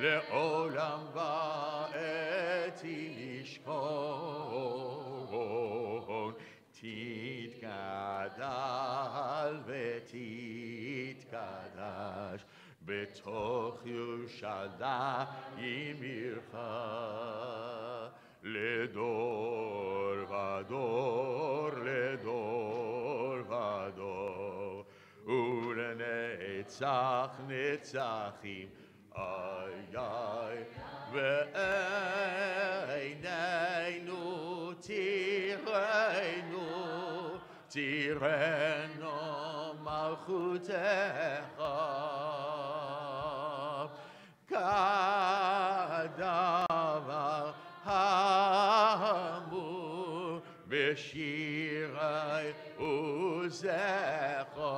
לעולם ועד ישכון, תתגדל ותתקדש בתוך ירושלים עירך, לדור ודור, לדור ודור, ולנצח נצחים. Ay, ay, ve'einenu tirenu malchutecha, kadavar hamur b'shirai uzecha,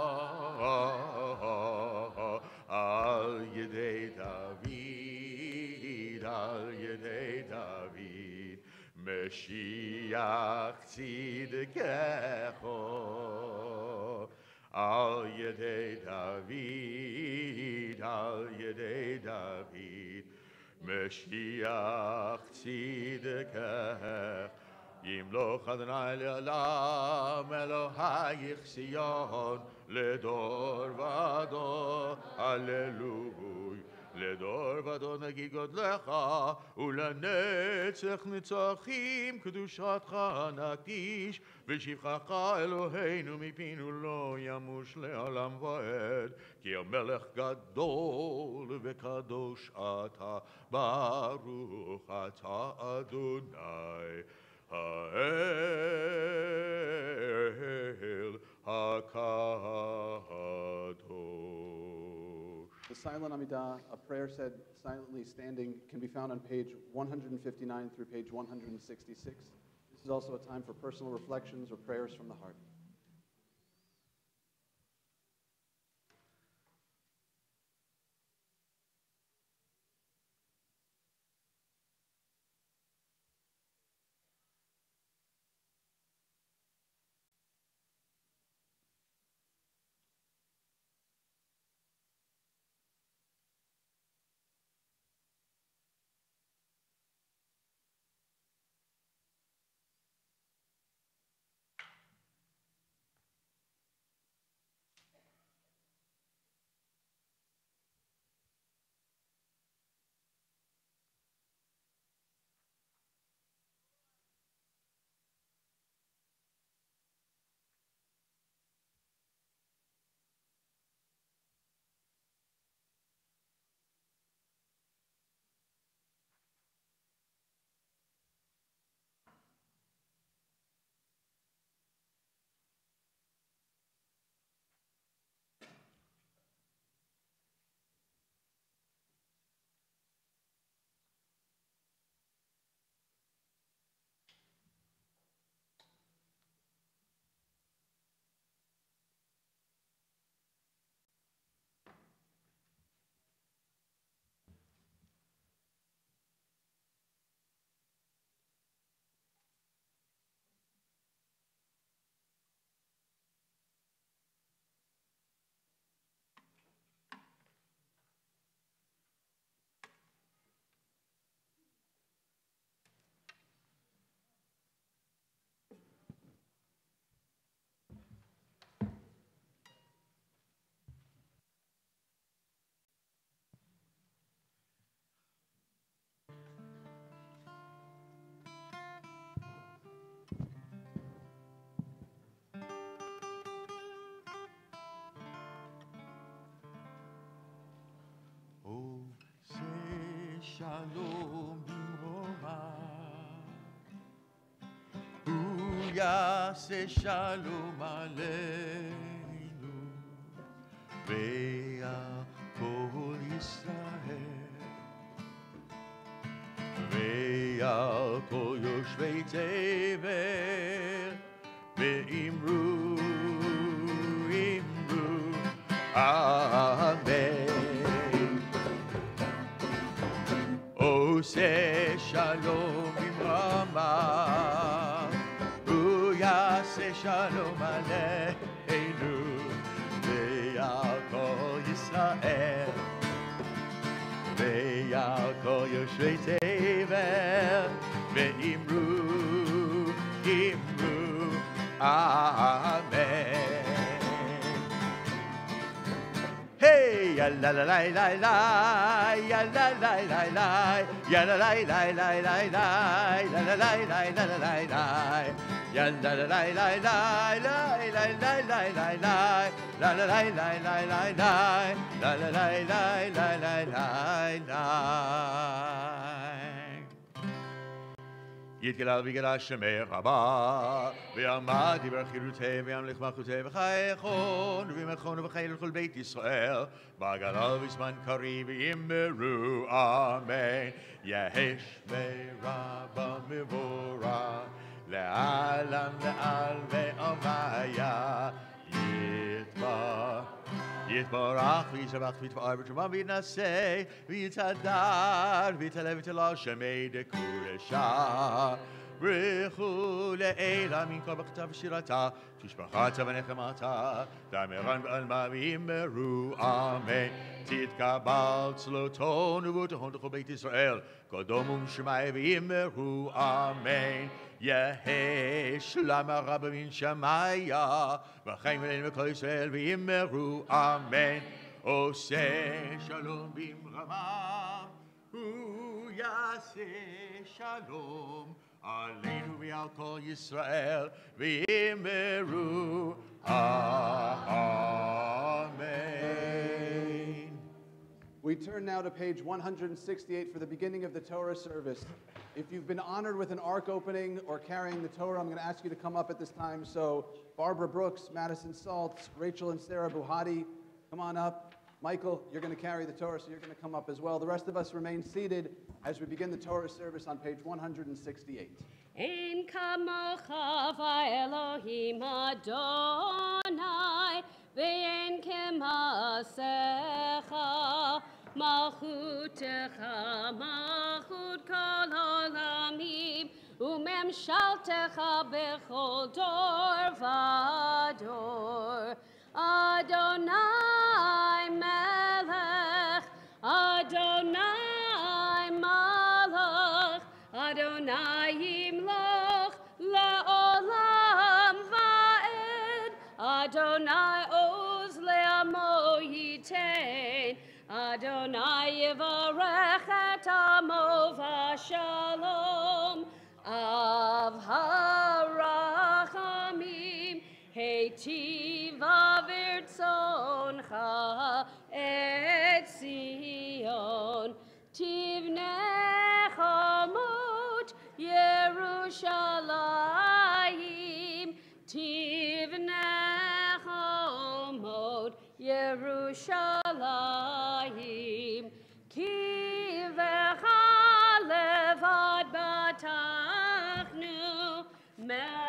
al yedei David, al yedei David, Mashiach tzidkecho, al yedei David, al yedei David, Mashiach tzidkecho. ימלוך אדוני לעולם, אלוהיך ציון, לדור ודור, הללוי. לדור ודור נגיד גודלך, ולנצח נצחים קדושתך נקדיש, ושבחך אלוהינו מפינו לא ימוש לעולם ועד, כי המלך גדול וקדוש אתה, ברוך אתה אדוני. Ha'el HaKadosh. The silent Amidah, a prayer said silently standing, can be found on page 159 through page 166. This is also a time for personal reflections or prayers from the heart. Shalom bimroha, Uyase shalom aleinu, ve'al Yisrael, ve'al kol yoshvei tevel, ve'imru, amen. Ose shalom bimrama, Uyase shalom aleinu, ve'al kol Yisrael, ועל כל יושבי תבל, ואמרו, אמרו, אמן. Hey, ya la la la la la, ya la la la la, ya la la la la la la, la la la la la la la la, ya la la la la la, la la la la la la, la la la la la la la, la la la la la la la. יתגלל ויגדל שמך רבה, ויעמד דבר חירותי, וימלך מלכותי וחייכון, וימלכון וחיל לכל בית ישראל, בגלל בזמן קריב ויאמרו אמן. יש מרבה מבורך, לעלם לעל ועמיה, יתברך וישבח ויתפאר ותרומה ויתנשא ויתהדר ויתעלה ותהלל שמי דקודשה ברכו לעילה מן כל בכתה ושירתה תשבחתה ונחמתה תאמרן בעלמה ואמרו אמן. תתקבל צלותו נבואתו לכל בית ישראל קדום ושמי ואמרו אמן. יהי שלמה רבה מן שמיה וחיים עלינו בכל ישראל ואמרו אמן. עושה שלום במרמה הוא יעשה שלום עלינו ועל כל ישראל ואמרו amen. We turn now to page 168 for the beginning of the Torah service. If you've been honored with an ark opening or carrying the Torah, I'm going to ask you to come up at this time. So Barbara Brooks, Madison Saltz, Rachel and Sarah Buhadi, come on up. Michael, you're going to carry the Torah, so you're going to come up as well. The rest of us remain seated as we begin the Torah service on page 168. Ein kamocha va'elohim Adonai ve'en kemasecha malchutecha malchut kol olamim umemshaltecha bechol dor v'dor. Adonai melech, Adonai malach, Adonai yimloch le'olam va'ed, Adonai oz le'amo yitain, Adonai yivarech et amo v'shalom, av harachamim, heitiv avirtzoncha et Zion, tivnech amot Yerushalayim, tivnech amot Yerushalayim, ki vecha levad batachnu melech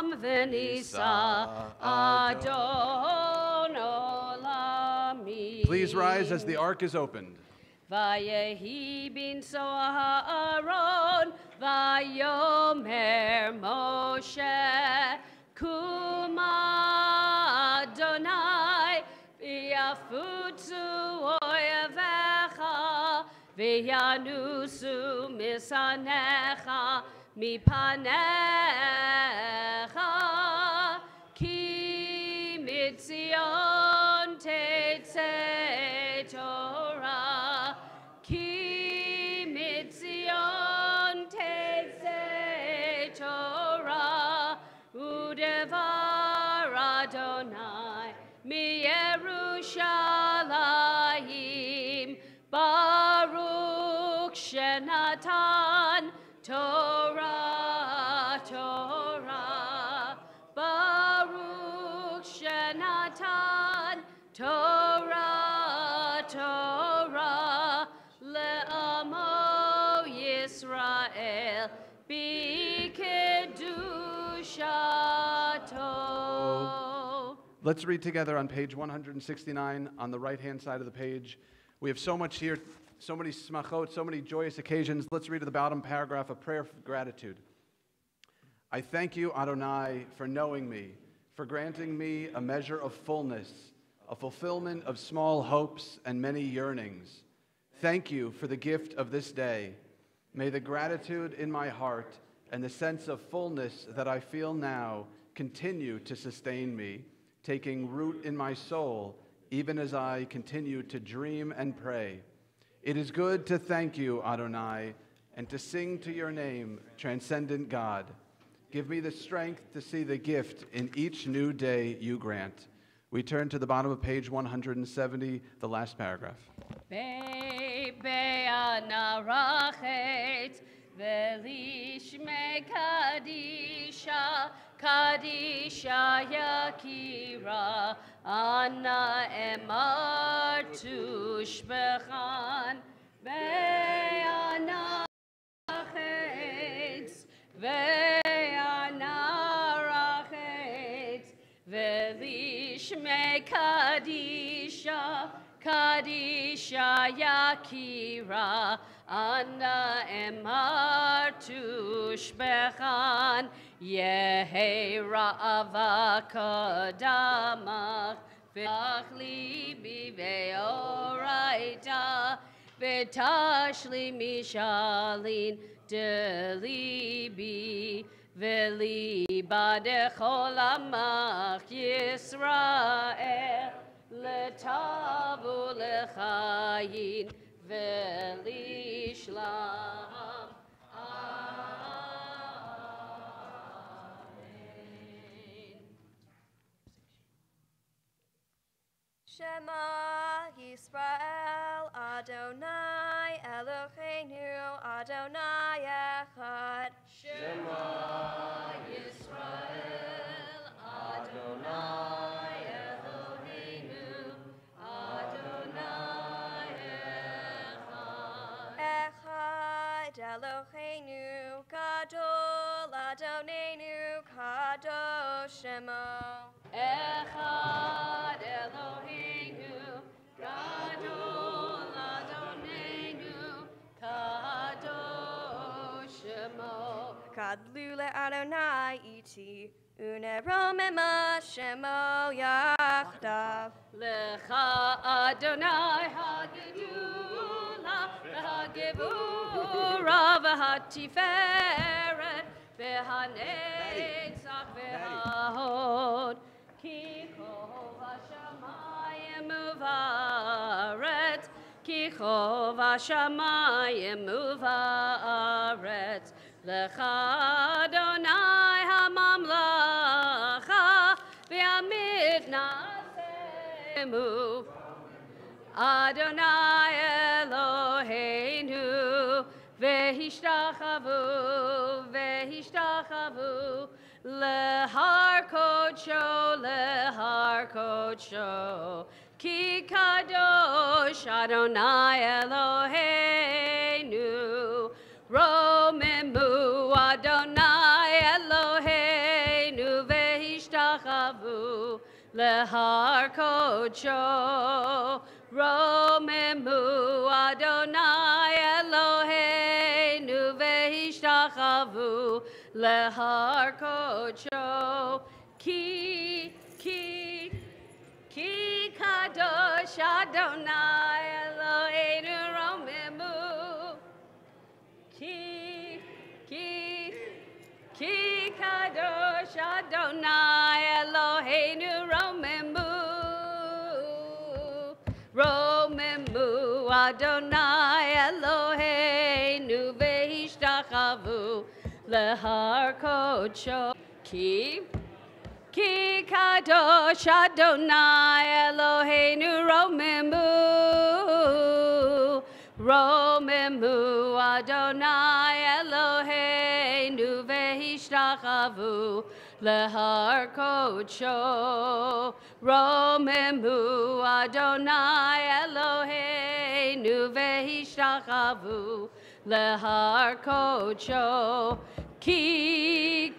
Elam v'nisa Adon Olami. Please rise as the ark is opened. Vayehi bin Aaron, vayomer Moshe, kuma Adonai, v'yafutzu oyevecha, v'yanusu misanecha, mipanecha, ki mitzion tetzeh Torah, ki mitzion tetzeh Torah, udevar Adonai mi Yerushalayim, Baruch shenatan Torah, Torah, Baruch shenatan Torah, Torah, le'amo Yisrael, b'kedushato. Let's read together on page 169 on the right-hand side of the page. We have so much here, so many smachot, so many joyous occasions. Let's read at the bottom paragraph a prayer of gratitude. I thank you, Adonai, for knowing me, for granting me a measure of fullness, a fulfillment of small hopes and many yearnings. Thank you for the gift of this day. May the gratitude in my heart and the sense of fullness that I feel now continue to sustain me, taking root in my soul, even as I continue to dream and pray. It is good to thank you, Adonai, and to sing to your name, transcendent God. Give me the strength to see the gift in each new day you grant. We turn to the bottom of page 170, the last paragraph. Velishme Kadisha, Kadisha Yakira, Anna Emar Tushbechan, Ve'ana Rachetz, Ve'ana Rachetz, Velishme Kadisha, Kadisha Yakira, Anna Emar Tushbechan, Yehe Ra'ava Kodamach, V'ach Libi Ve'oraita, V'tashli Mishalin Delibi, V'liba Dechol Amach Yisrael, Letavu Lechayin, Velishlam. Amen. Shema Yisrael Adonai Eloheinu Adonai Echad. Shema Yisrael Adonai Eloheinu Adonai Echad Eloheinu Gadol Adonenu Kadosh Shemo. Echad Eloheinu Gadol Adonenu Kadosh Shemo. Gadlu Adonai iti uneromema Shemo Yachdav. Lecha Adonai Hagedula Hagevura V'Hatiferet V'Hanetzach V'Hahod Ki Chov HaShamayim Uvaretz Ki Chov HaShamayim Uvaretz Lecha Adonai HaMamlacha V'Amid Nasemu Adonai Eloheinu V'Hishtachavu V'Hishtachavu Lehar Kodsho Ki Kadosh Adonai Eloheinu Romemu Adonai Eloheinu V'Hishtachavu Lehar Kodsho Romemu Adonai Eloheinu V'Hishtachavu Lehar Kodsho Ki Kadosh Adonai Eloheinu Romemu Ki Kadosh Adonai Eloheinu Romemu Adonai Eloheinu V'Hishtachavu Lehar Kodsho Ki Kadosh Adonai Eloheinu Romemu Adonai Eloheinu V'Hishtachavu Lehar Kodsho Romemu Adonai Eloheinu V'Hishtachavu Lehar Kodsho Ki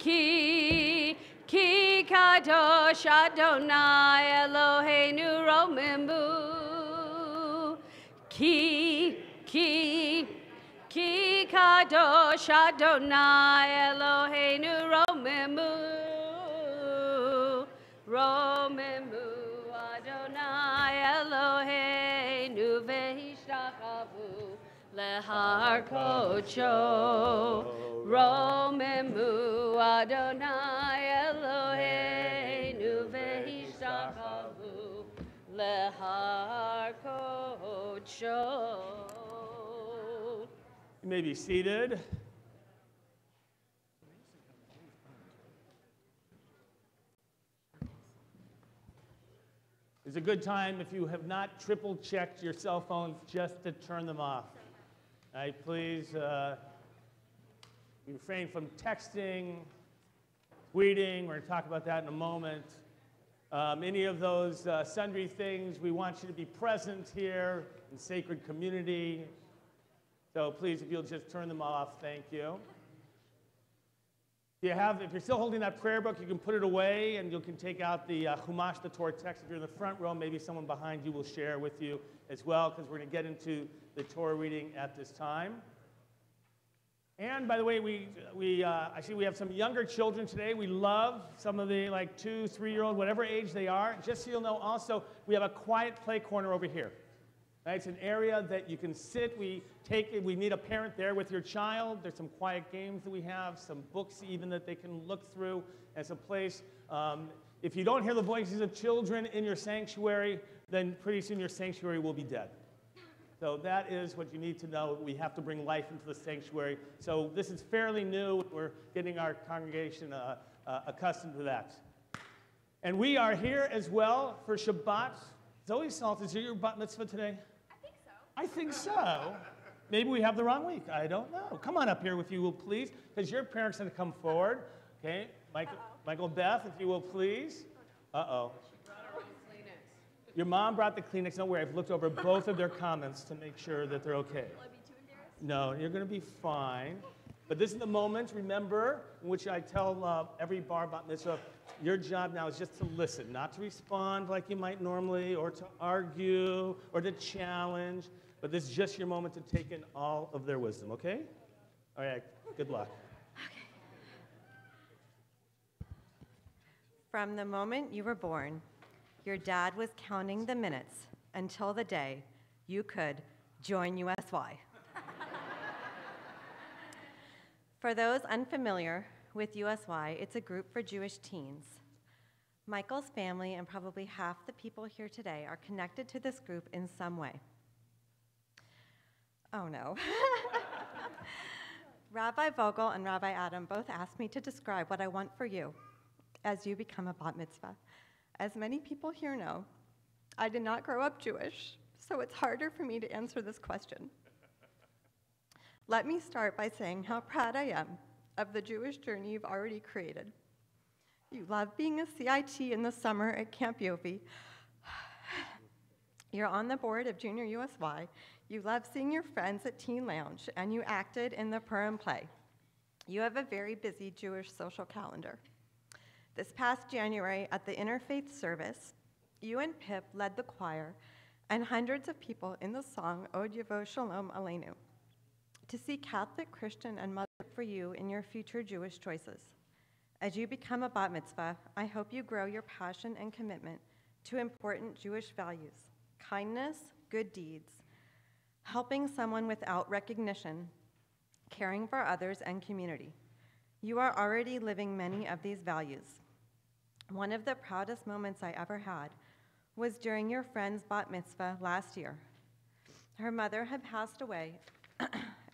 Kadosh Adonai Eloheinu Romemu Ki Kadosh Adonai Eloheinu Romemu Adonai shakavu lehar kocho romemu Adonai Eloheinu vehishakavu lehar kocho. You may be seated. It's a good time, if you have not triple-checked your cell phones, just to turn them off. All right, please refrain from texting, tweeting. We're going to talk about that in a moment. Any of those sundry things, we want you to be present here in sacred community. So please, if you'll just turn them off, thank you. If you're still holding that prayer book, you can put it away, and you can take out the Chumash, the Torah text. If you're in the front row, maybe someone behind you will share with you as well, because we're going to get into the Torah reading at this time. And by the way, I see we have some younger children today. We love some of the 2, 3-year-old, whatever age they are. Just so you'll know, also, we have a quiet play corner over here. Right? It's an area that you can sit. We need a parent there with your child. There's some quiet games that we have, some books even that they can look through. It's a place, if you don't hear the voices of children in your sanctuary, then pretty soon your sanctuary will be dead. So that is what you need to know. We have to bring life into the sanctuary. So this is fairly new. We're getting our congregation accustomed to that. And we are here as well for Shabbat. Zoe Salt, is it your bat mitzvah today? I think so. Maybe we have the wrong week. I don't know. Come on up here, if you will, please, because your parents are going to come forward. Okay, Michael, Beth, if you will, please. Uh-oh. Your mom brought the Kleenex. Don't worry, I've looked over both of their comments to make sure that they're okay. Will I be too embarrassed? No, you're going to be fine. But this is the moment, remember, in which I tell every bar bat mitzvah, your job now is just to listen, not to respond like you might normally, or to argue, or to challenge. But this is just your moment to take in all of their wisdom, okay? All right, good luck. Okay. From the moment you were born, your dad was counting the minutes until the day you could join USY. For those unfamiliar with USY, it's a group for Jewish teens. Michael's family and probably half the people here today are connected to this group in some way. Oh no. Rabbi Vogel and Rabbi Adam both asked me to describe what I want for you as you become a bat mitzvah. As many people here know, I did not grow up Jewish, so it's harder for me to answer this question. Let me start by saying how proud I am of the Jewish journey you've already created. You love being a CIT in the summer at Camp Yofi. You're on the board of Junior USY. You love seeing your friends at Teen Lounge, and you acted in the Purim play. You have a very busy Jewish social calendar. This past January at the Interfaith service, you and Pip led the choir and hundreds of people in the song Od Yavo Shalom Aleinu to see Catholic, Christian, and mother for you in your future Jewish choices. As you become a bat mitzvah, I hope you grow your passion and commitment to important Jewish values: kindness, good deeds, helping someone without recognition, caring for others, and community. You are already living many of these values. One of the proudest moments I ever had was during your friend's bat mitzvah last year. Her mother had passed away,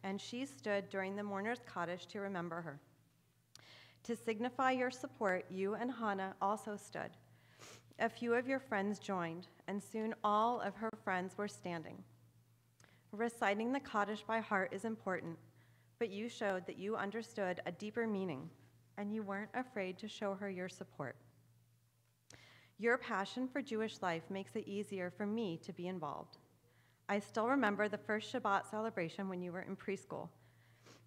and she stood during the mourner's Kaddish to remember her. To signify your support, you and Hannah also stood. A few of your friends joined, and soon all of her friends were standing. Reciting the Kaddish by heart is important, but you showed that you understood a deeper meaning, and you weren't afraid to show her your support. Your passion for Jewish life makes it easier for me to be involved. I still remember the first Shabbat celebration when you were in preschool.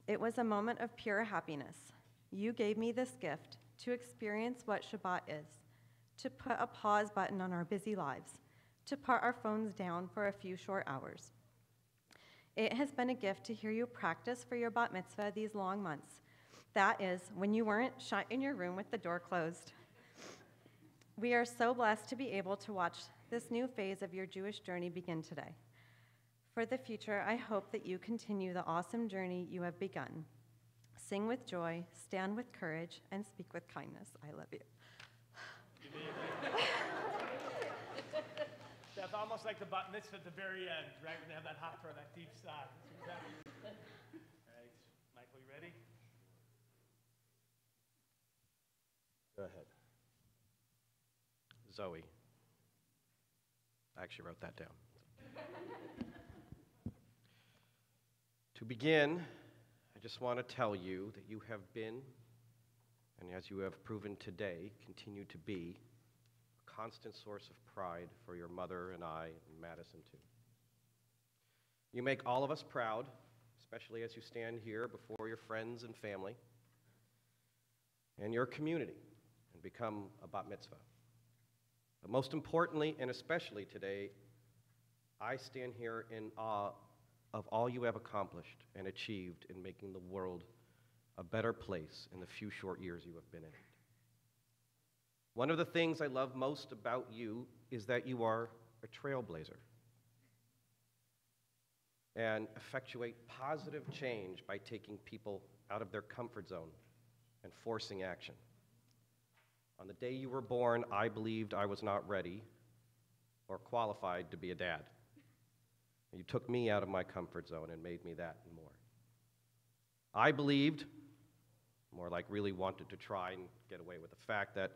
It was a moment of pure happiness. You gave me this gift to experience what Shabbat is, to put a pause button on our busy lives, to put our phones down for a few short hours. It has been a gift to hear you practice for your bat mitzvah these long months. That is, when you weren't shut in your room with the door closed. We are so blessed to be able to watch this new phase of your Jewish journey begin today. For the future, I hope that you continue the awesome journey you have begun. Sing with joy, stand with courage, and speak with kindness. I love you. That's almost like the bat mitzvah at the very end, right? When they have that hot prayer, that deep sigh. Exactly. All right, Michael, you ready? Go ahead. Zoe. I actually wrote that down. To begin, I just want to tell you that you have been, and as you have proven today, continue to be, a constant source of pride for your mother and I, and Madison too. You make all of us proud, especially as you stand here before your friends and family and your community and become a bat mitzvah. But most importantly, and especially today, I stand here in awe of all you have accomplished and achieved in making the world a better place in the few short years you have been in it. One of the things I love most about you is that you are a trailblazer and effectuate positive change by taking people out of their comfort zone and forcing action. On the day you were born, I believed I was not ready or qualified to be a dad. You took me out of my comfort zone and made me that and more. I believed, more like really wanted to try and get away with the fact that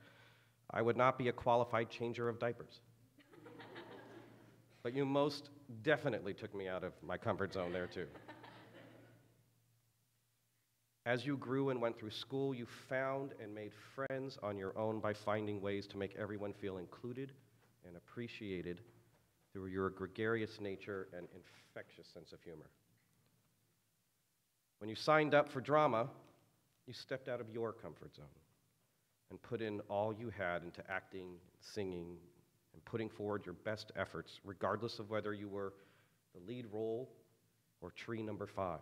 I would not be a qualified changer of diapers. But you most definitely took me out of my comfort zone there too. As you grew and went through school, you found and made friends on your own by finding ways to make everyone feel included and appreciated through your gregarious nature and infectious sense of humor. When you signed up for drama, you stepped out of your comfort zone and put in all you had into acting, singing, and putting forward your best efforts, regardless of whether you were the lead role or tree number 5.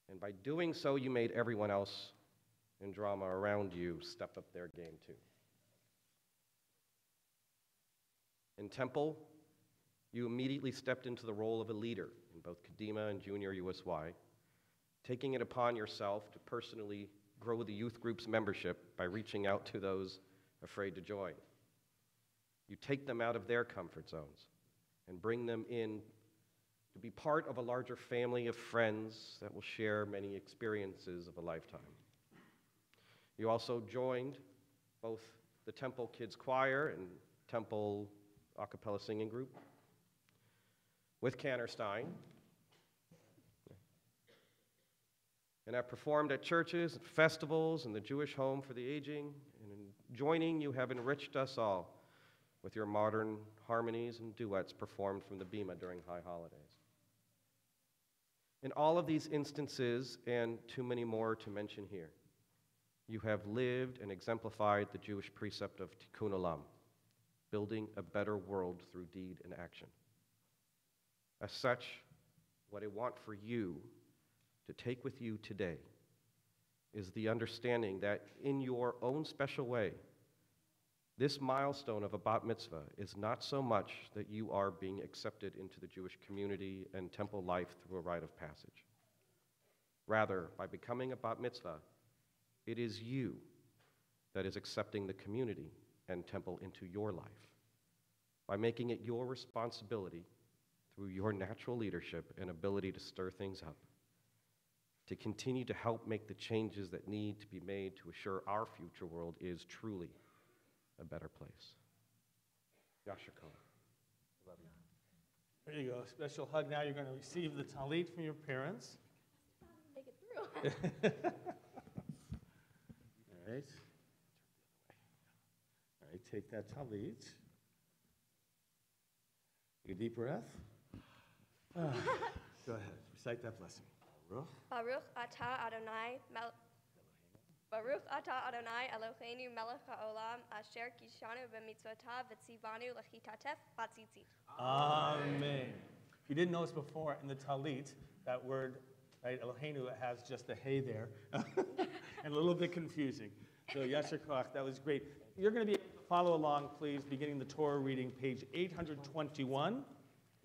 And by doing so, you made everyone else in drama around you step up their game too. In Temple, you immediately stepped into the role of a leader in both Kadima and Junior USY, taking it upon yourself to personally grow the youth group's membership by reaching out to those afraid to join. You take them out of their comfort zones and bring them in to be part of a larger family of friends that will share many experiences of a lifetime. You also joined both the Temple Kids Choir and Temple a cappella singing group with Cannerstein, and have performed at churches and festivals and the Jewish Home for the Aging, and in joining you have enriched us all with your modern harmonies and duets performed from the Bima during high holidays. In all of these instances, and too many more to mention here, you have lived and exemplified the Jewish precept of tikkun olam, building a better world through deed and action. As such, what I want for you to take with you today is the understanding that in your own special way, this milestone of a bat mitzvah is not so much that you are being accepted into the Jewish community and temple life through a rite of passage. Rather, by becoming a bat mitzvah, it is you that is accepting the community and temple into your life, by making it your responsibility through your natural leadership and ability to stir things up, to continue to help make the changes that need to be made to assure our future world is truly a better place. Yasher Kohen. Love you. There you go. Special hug now. You're going to receive the talit from your parents. Make it through. All right. All right, take that talit. Take a deep breath. Go ahead. Recite that blessing. Baruch atah Adonai Baruch atah Adonai Eloheinu melech haolam asher kishanu b'mitzvotav v'tzivanu lechitatef batzitzit. Amen. If you didn't notice before, in the talit, that word, right, Eloheinu, has just the hey there, and a little bit confusing. So Yasher Koach, that was great. You're going to be able to follow along, please, beginning the Torah reading, page 821.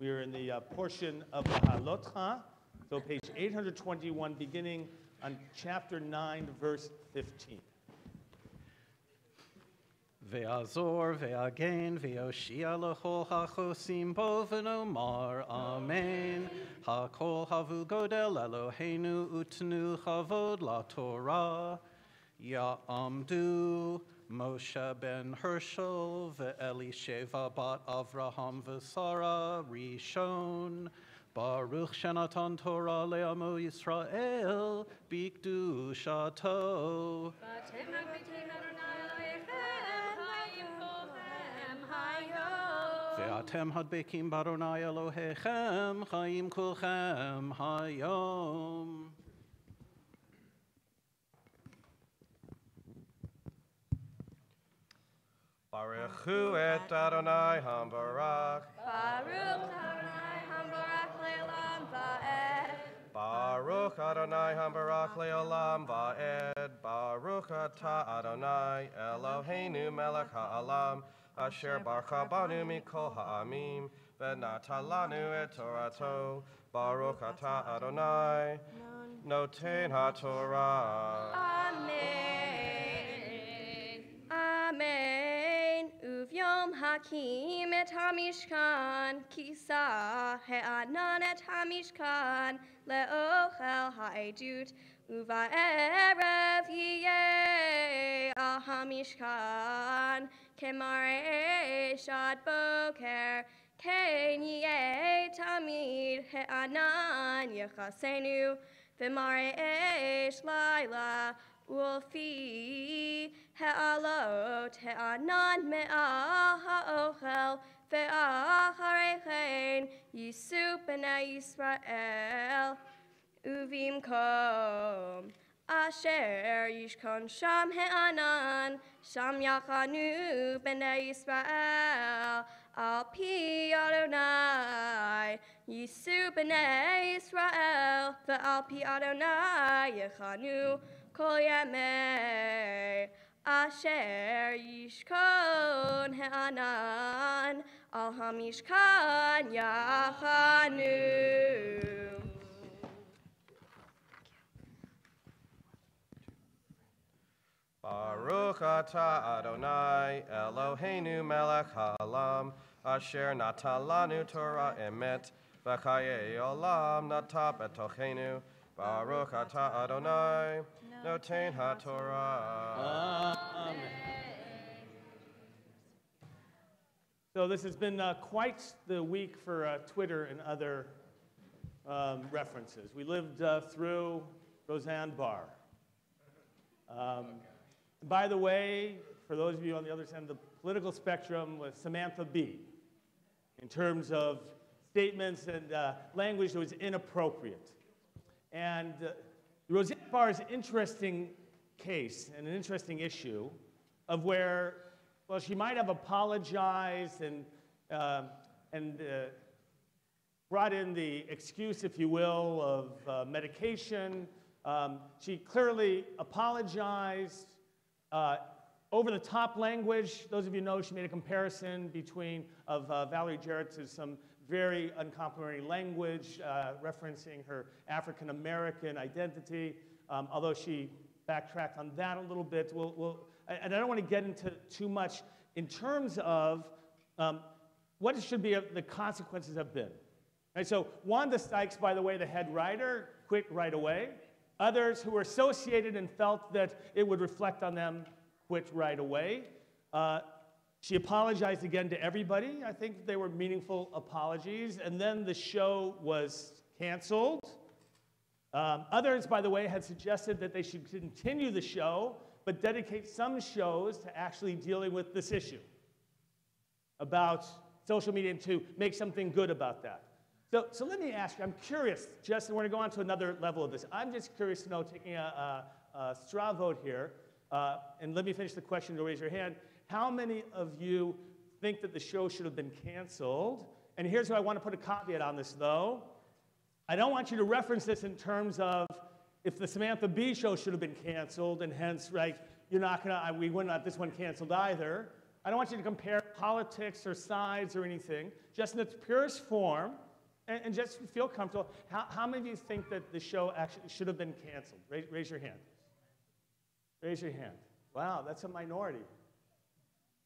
We are in the portion of the Halotra, so page 821, beginning on chapter 9, verse 15. Ve'azor ve'agen ve'oshia l'chol hachosim bo v'nomar amen. Hakol havu godel Eloheinu utnu chavod la Torah. Ya'amdu Moshe ben Hershel ve'elisheva bat Avraham v'Sara rishon. Baruch shenatan Torah le'amo Yisrael bikdushato. Ve'atem hadbekim baronai Elohechem chayim kulchem hayom. Baruch hu et Adonai hambarak. Baruch Adonai hambarak le'olam va'ed. Baruch Adonai hambarak le'olam va'ed. Baruch atah Adonai Eloheinu melech ha'alam. Asher barcha banu mikol ha'amim. V'nata lanu et Torato. Baruch atah Adonai noten ha'Torah. Amen. Amen. Uvyom hakim et hamishkan. Kisa he'anan et hamishkan. Le'ochel ha'edut. Uva'erev yiyeh al hamishkan. Kemare shad boker. Ken yiyeh tamid he'anan yechasenu. V'mare esh laila. Ulfi ha'alot ha'anan me'al ha'ochel ve'acharechen Yisuf b'nai Yisrael uvim kom asher yishkon sham ha'anan sham yachanu b'nai Yisrael al pi Adonai Yisuf b'nai Yisrael ve'al pi Adonai yechanu Kol yamei asher yishkon ha'anan al hamishkan yachanu. Baruch atah Adonai Eloheinu melech ha'alam. Asher natan lanu Torah emet. V'chayei olam nata betochenu. Baruch atah Adonai noten ha'Torah. Amen. So this has been quite the week for Twitter and other references. We lived through Roseanne Barr. By the way, for those of you on the other side of the political spectrum, with Samantha Bee, in terms of statements and language that was inappropriate. And Roseanne Barr is an interesting case and an interesting issue of where, well, she might have apologized and brought in the excuse, if you will, of medication. She clearly apologized. Over-the-top language, those of you know she made a comparison of Valerie Jarrett to some very uncomplimentary language, referencing her African-American identity, although she backtracked on that a little bit. And I don't want to get into too much in terms of what should be the consequences have been. Right, so Wanda Sykes, by the way, the head writer, quit right away. Others who were associated and felt that it would reflect on them quit right away. She apologized again to everybody. I think they were meaningful apologies. And then the show was canceled. Others, by the way, had suggested that they should continue the show, but dedicate some shows to actually dealing with this issue about social media and to make something good about that. So let me ask you, I'm curious, Justin, we're going to go on to another level of this. I'm just curious to know, taking a straw vote here, and let me finish the question to raise your hand. How many of you think that the show should have been canceled? And here's where I want to put a caveat on this, though. I don't want you to reference this in terms of if the Samantha Bee show should have been canceled, and hence, right, you're not going to, we wouldn't have this one canceled either. I don't want you to compare politics or sides or anything, just in its purest form, and just feel comfortable. How many of you think that the show actually should have been canceled? Raise your hand. Raise your hand. Wow, that's a minority.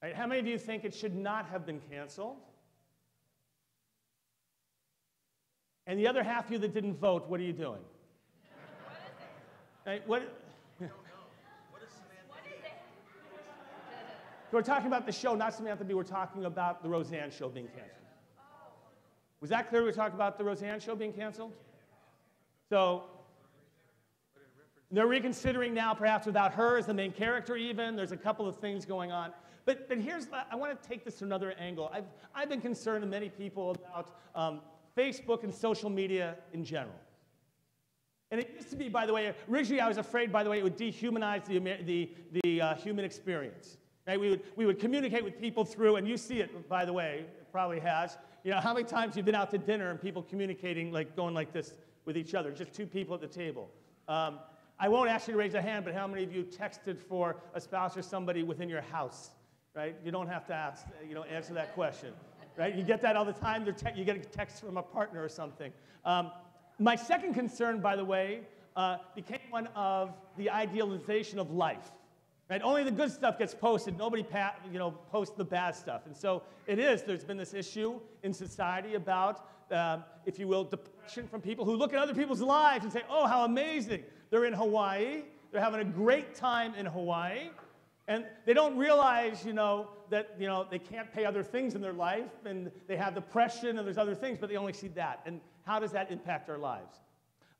Right, how many of you think it should not have been canceled? And the other half of you that didn't vote, what are you doing? Right, what? We're talking about the show, not Samantha Bee. We're talking about the Roseanne show being canceled. Was that clear? We were talking about the Roseanne show being canceled? So they're reconsidering now, perhaps without her as the main character even. There's a couple of things going on. But here's, I want to take this to another angle. I've been concerned, and many people, about Facebook and social media in general. And it used to be, by the way, originally I was afraid, by the way, it would dehumanize the human experience. Right? We would communicate with people through, and you see it, by the way, it probably has. You know, how many times you've been out to dinner and people communicating, like going like this with each other, just two people at the table. I won't ask you to raise a hand, but how many of you texted for a spouse or somebody within your house? Right? You don't have to ask, answer that question. Right? You get that all the time. You get a text from a partner or something. My second concern, by the way, became one of the idealization of life. Right? Only the good stuff gets posted. Nobody posts the bad stuff. And so there's been this issue in society about, if you will, depression from people who look at other people's lives and say, oh, how amazing. They're in Hawaii. They're having a great time in Hawaii. And they don't realize, that, they can't pay other things in their life, and they have depression, and there's other things, but they only see that. And how does that impact our lives?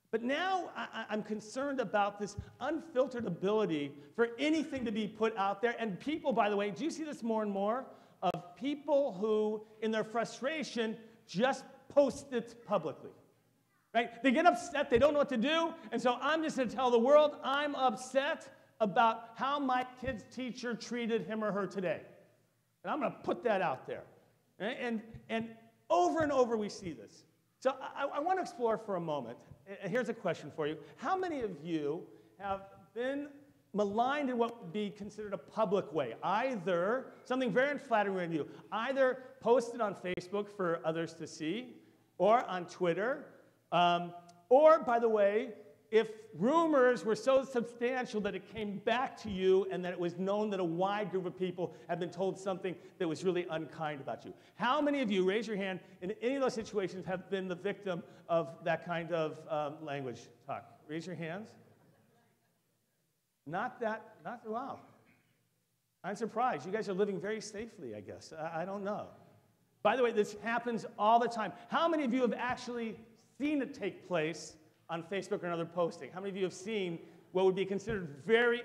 But now I'm concerned about this unfiltered ability for anything to be put out there. And people, by the way, do you see this more and more? Of people who, in their frustration, just post it publicly. Right? They get upset, they don't know what to do, and so I'm just going to tell the world I'm upset about how my kid's teacher treated him or her today. And I'm going to put that out there. Right? And over and over we see this. So I want to explore for a moment. Here's a question for you. How many of you have been maligned in what would be considered a public way? Either, something very unflattering to you, either posted on Facebook for others to see, or on Twitter, or, by the way, if rumors were so substantial that it came back to you and that it was known that a wide group of people had been told something that was really unkind about you. How many of you, raise your hand, in any of those situations have been the victim of that kind of language talk? Raise your hands. Wow. I'm surprised. You guys are living very safely, I guess. I don't know. By the way, this happens all the time. How many of you have actually seen it take place on Facebook or another posting? How many of you have seen what would be considered very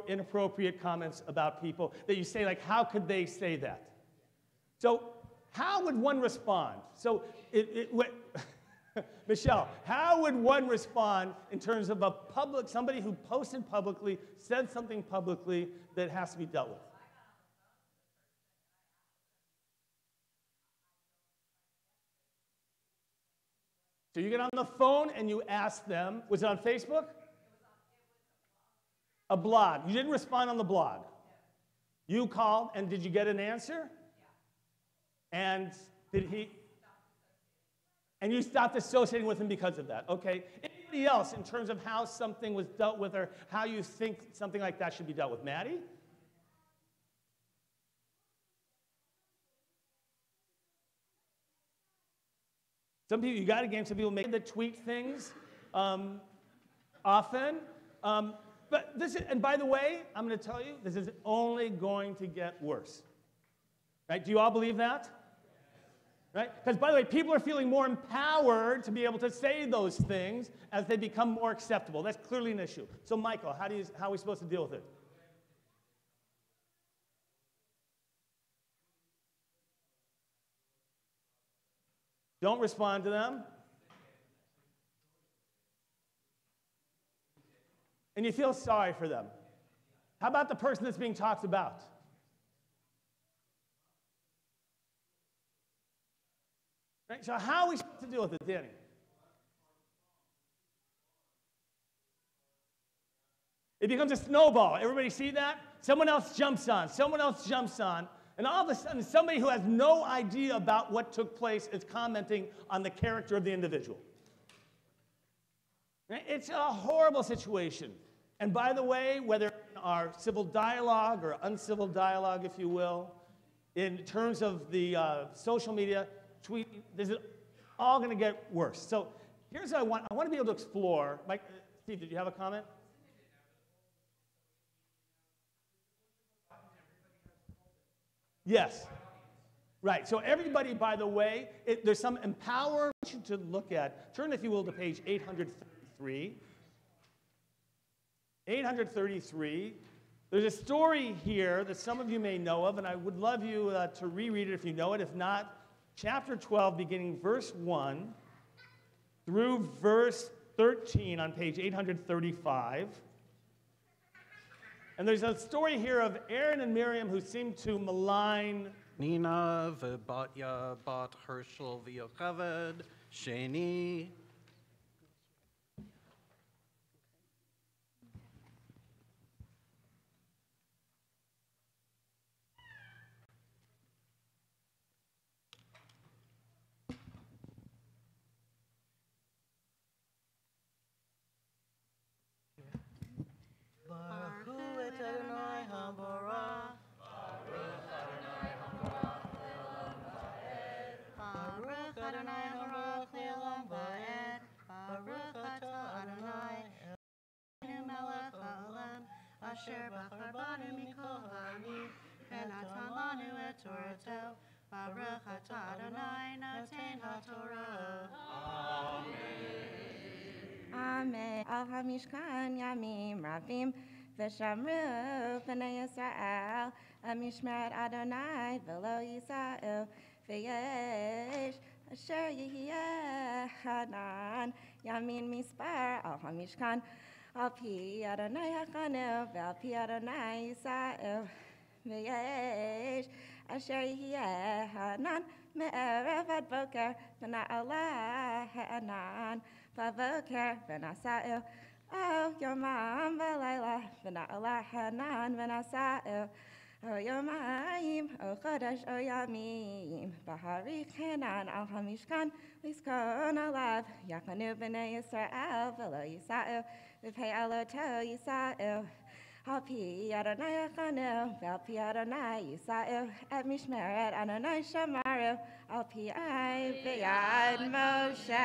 inappropriate comments about people that you say, like, how could they say that? So how would one respond? So, Michelle, how would one respond in terms of somebody who posted publicly, said something publicly that has to be dealt with? So you get on the phone and you ask them, was it on Facebook? A blog. You didn't respond on the blog. You called, and did you get an answer? And and you stopped associating with him because of that. Okay. Anybody else in terms of how something was dealt with or how you think something like that should be dealt with? Maddie? Some people, you got a game, some people make the tweet things often. But this is, and by the way, I'm going to tell you, this is only going to get worse. Right? Do you all believe that? Right? Because, by the way, people are feeling more empowered to be able to say those things as they become more acceptable. That's clearly an issue. So, Michael, how are we supposed to deal with it? Don't respond to them. And you feel sorry for them. How about the person that's being talked about? Right? So how are we supposed to deal with it, Danny? It becomes a snowball. Everybody see that? Someone else jumps on. Someone else jumps on. And all of a sudden, somebody who has no idea about what took place is commenting on the character of the individual. It's a horrible situation. And by the way, whether in our civil dialogue or uncivil dialogue, if you will, in terms of the social media, tweet, this is all going to get worse. So here's what I want. I want to be able to explore. Mike, Steve, did you have a comment? Yes. Right. So everybody, by the way, there's some empowerment to look at. Turn, if you will, to page 833. 833. There's a story here that some of you may know of, and I would love you to reread it if you know it. If not, chapter 12, beginning verse 1 through verse 13 on page 835. And there's a story here of Aaron and Miriam who seem to malign Nina v'Batya bat Herschel v'Yocheved Sheni. Asher bachar banu mikol ha'amim, v'natan lanu et Torato, Baruch atah Adonai noten ha'Torah. Amen. Al hamishkan yamim ravim, v'shamru b'nei Yisrael, amishmerat Adonai v'lo Yisrael, v'yesh asher yihiyeh hanan, yamin mispar al hamishkan, al pi Adonai hachanu, v'al pi Adonai Yisrael, v'yesh asher yihiyeh hanan, me'erev ad boker, v'na'alah ha'anan, v'avoker, v'nasa'el, oh yomam v'layla, v'na'alah ha'anan, v'nasa'el, oh yomayim, oh chodesh, oh yamim, b'harich hanan al hamishkan, liskon alav, yakanu b'nei Yisrael, v'lo Yisrael, v'pei aloto Yisrael, al pi Adonai achanu, v'al pi Adonai Yisrael, et mishmeret Adonai shamaru, al pi I b'yad Moshe.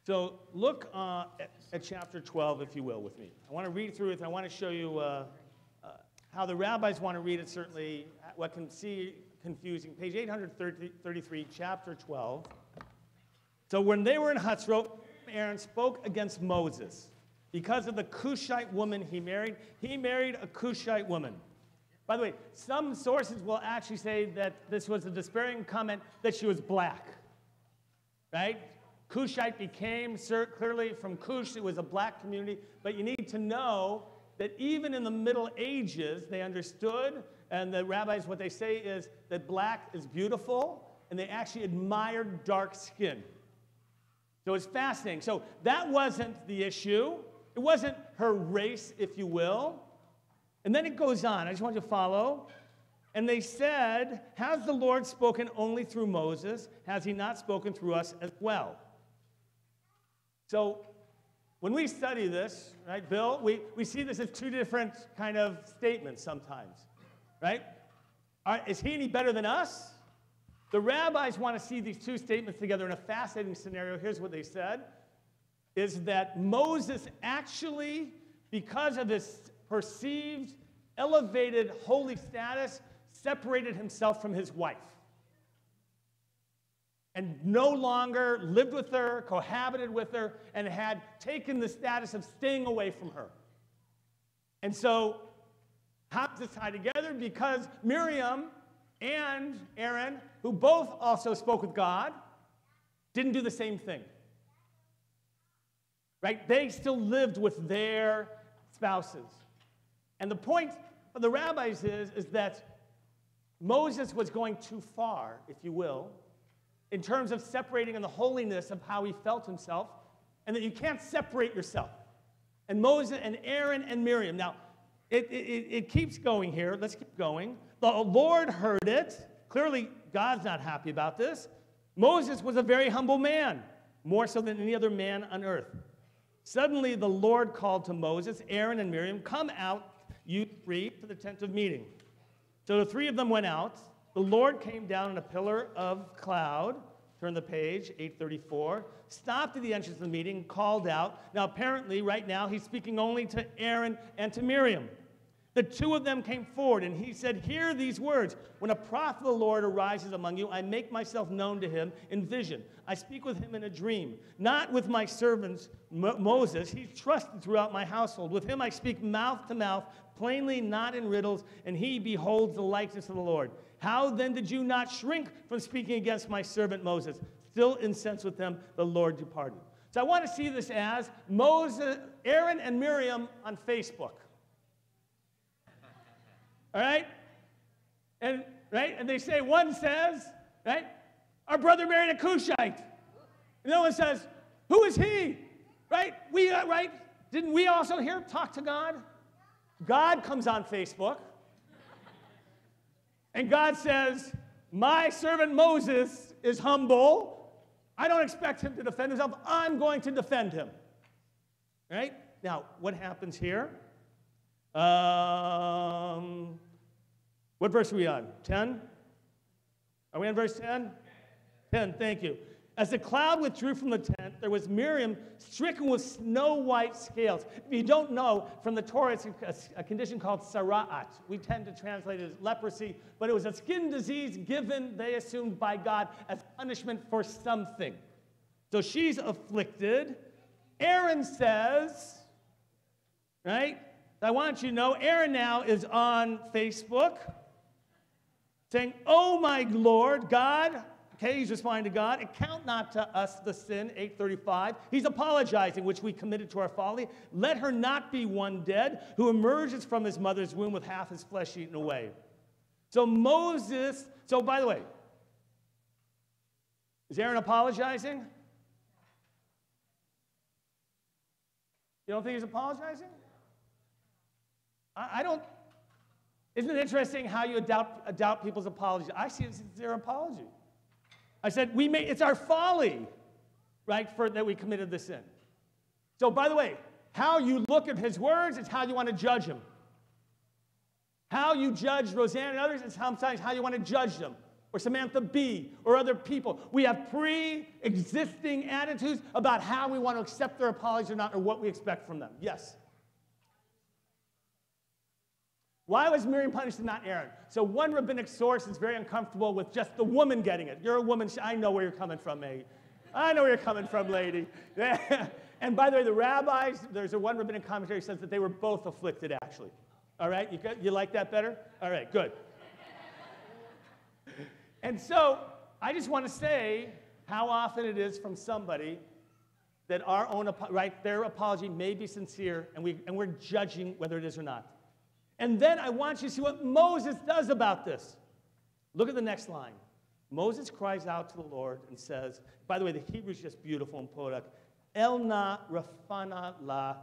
So look at chapter 12, if you will, with me. I want to read through it. I want to show you how the rabbis want to read it, certainly, what can seem confusing. Page 833, chapter 12. So when they were in Hatzrot, Aaron spoke against Moses. Because of the Cushite woman he married a Cushite woman. By the way, some sources will actually say that this was a despairing comment that she was black, right? Cushite became, clearly from Cush, it was a black community, but you need to know that even in the Middle Ages, they understood, and the rabbis, what they say is that black is beautiful, and they actually admired dark skin. So it's fascinating. So that wasn't the issue. It wasn't her race, if you will. And then it goes on. I just want you to follow. And they said, has the Lord spoken only through Moses? Has he not spoken through us as well? So when we study this, right, Bill, we see this as two different kind of statements sometimes, right? Is he any better than us? The rabbis want to see these two statements together in a fascinating scenario. Here's what they said, is that Moses actually, because of his perceived elevated holy status, separated himself from his wife and no longer lived with her, cohabited with her, and had taken the status of staying away from her. And so, how does this tie together? Because Miriam and Aaron, who both also spoke with God, didn't do the same thing. Right? They still lived with their spouses. And the point of the rabbis is that Moses was going too far, if you will, in terms of separating in the holiness of how he felt himself, and that you can't separate yourself. And Moses and Aaron and Miriam. Now, it keeps going here. Let's keep going. The Lord heard it. Clearly, God's not happy about this. Moses was a very humble man, more so than any other man on earth. Suddenly, the Lord called to Moses, Aaron, and Miriam, "Come out, you three, to the tent of meeting." So the three of them went out. The Lord came down in a pillar of cloud. Turn the page, 834. Stopped at the entrance of the meeting, called out. Now, apparently, right now, he's speaking only to Aaron and to Miriam. The two of them came forward, and he said, "Hear these words. When a prophet of the Lord arises among you, I make myself known to him in vision. I speak with him in a dream. Not with my servant Moses. He's trusted throughout my household. With him I speak mouth to mouth, plainly, not in riddles, and he beholds the likeness of the Lord. How then did you not shrink from speaking against my servant Moses?" Still incensed with them, the Lord departed. So I want to see this as Moses, Aaron and Miriam on Facebook. All right? And they say, one says, right, "Our brother married a Cushite." And the other one says, "Who is he?" Right? Didn't we also here talk to God? God comes on Facebook. And God says, "My servant Moses is humble. I don't expect him to defend himself. I'm going to defend him." Right? Now, what happens here? What verse are we on? 10? Are we on verse 10? 10, thank you. As the cloud withdrew from the tent, there was Miriam stricken with snow-white scales. If you don't know, from the Torah, it's a condition called sara'at. We tend to translate it as leprosy, but it was a skin disease given, they assumed, by God as punishment for something. So she's afflicted. Aaron says, right? I want you to know, Aaron now is on Facebook saying, "Oh my Lord, God," okay, he's responding to God, "account not to us the sin," 835. He's apologizing, which we committed to our folly. "Let her not be one dead, who emerges from his mother's womb with half his flesh eaten away." So by the way, is Aaron apologizing? You don't think he's apologizing? I don't. Isn't it interesting how you adopt people's apologies? I see it as their apology. I said, it's our folly, right, that we committed the sin. So, by the way, how you look at his words is how you want to judge him. How you judge Roseanne and others is sometimes how you want to judge them, or Samantha B, or other people. We have pre-existing attitudes about how we want to accept their apologies or not, or what we expect from them. Yes? Why was Miriam punished and not Aaron? So one rabbinic source is very uncomfortable with just the woman getting it. You're a woman. I know where you're coming from, mate. I know where you're coming from, lady. And by the way, the rabbis, there's one rabbinic commentary that says that they were both afflicted, actually. All right? You like that better? All right, good. And so I just want to say how often it is from somebody that our own, their apology may be sincere, and we're judging whether it is or not. And then I want you to see what Moses does about this. Look at the next line. Moses cries out to the Lord and says, by the way, the Hebrew is just beautiful and poetic. Elna rafana la,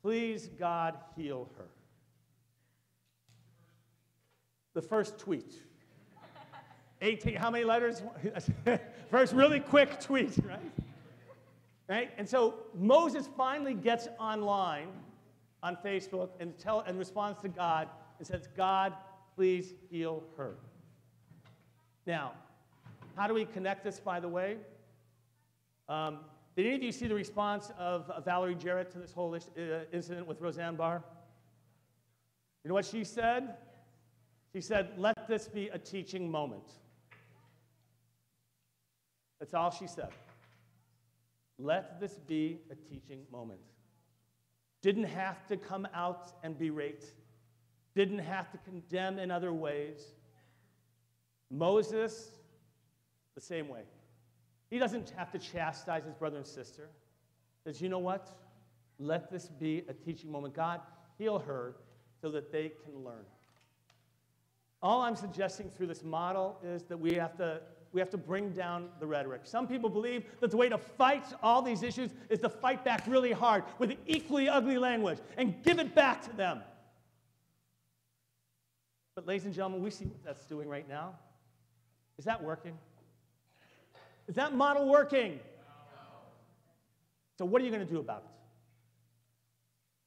please God heal her. The first tweet. 18, how many letters? First really quick tweet, right? And so Moses finally gets online on Facebook and responds to God and says, "God, please heal her." Now, how do we connect this, by the way? Did any of you see the response of Valerie Jarrett to this whole incident with Roseanne Barr? You know what she said? She said, "Let this be a teaching moment." That's all she said. Let this be a teaching moment. Didn't have to come out and berate. Didn't have to condemn in other ways. Moses, the same way. He doesn't have to chastise his brother and sister. He says, you know what? Let this be a teaching moment. God, heal her so that they can learn. All I'm suggesting through this model is that we have to bring down the rhetoric. Some people believe that the way to fight all these issues is to fight back really hard with equally ugly language and give it back to them. But ladies and gentlemen, we see what that's doing right now. Is that working? Is that model working? No. So what are you going to do about it?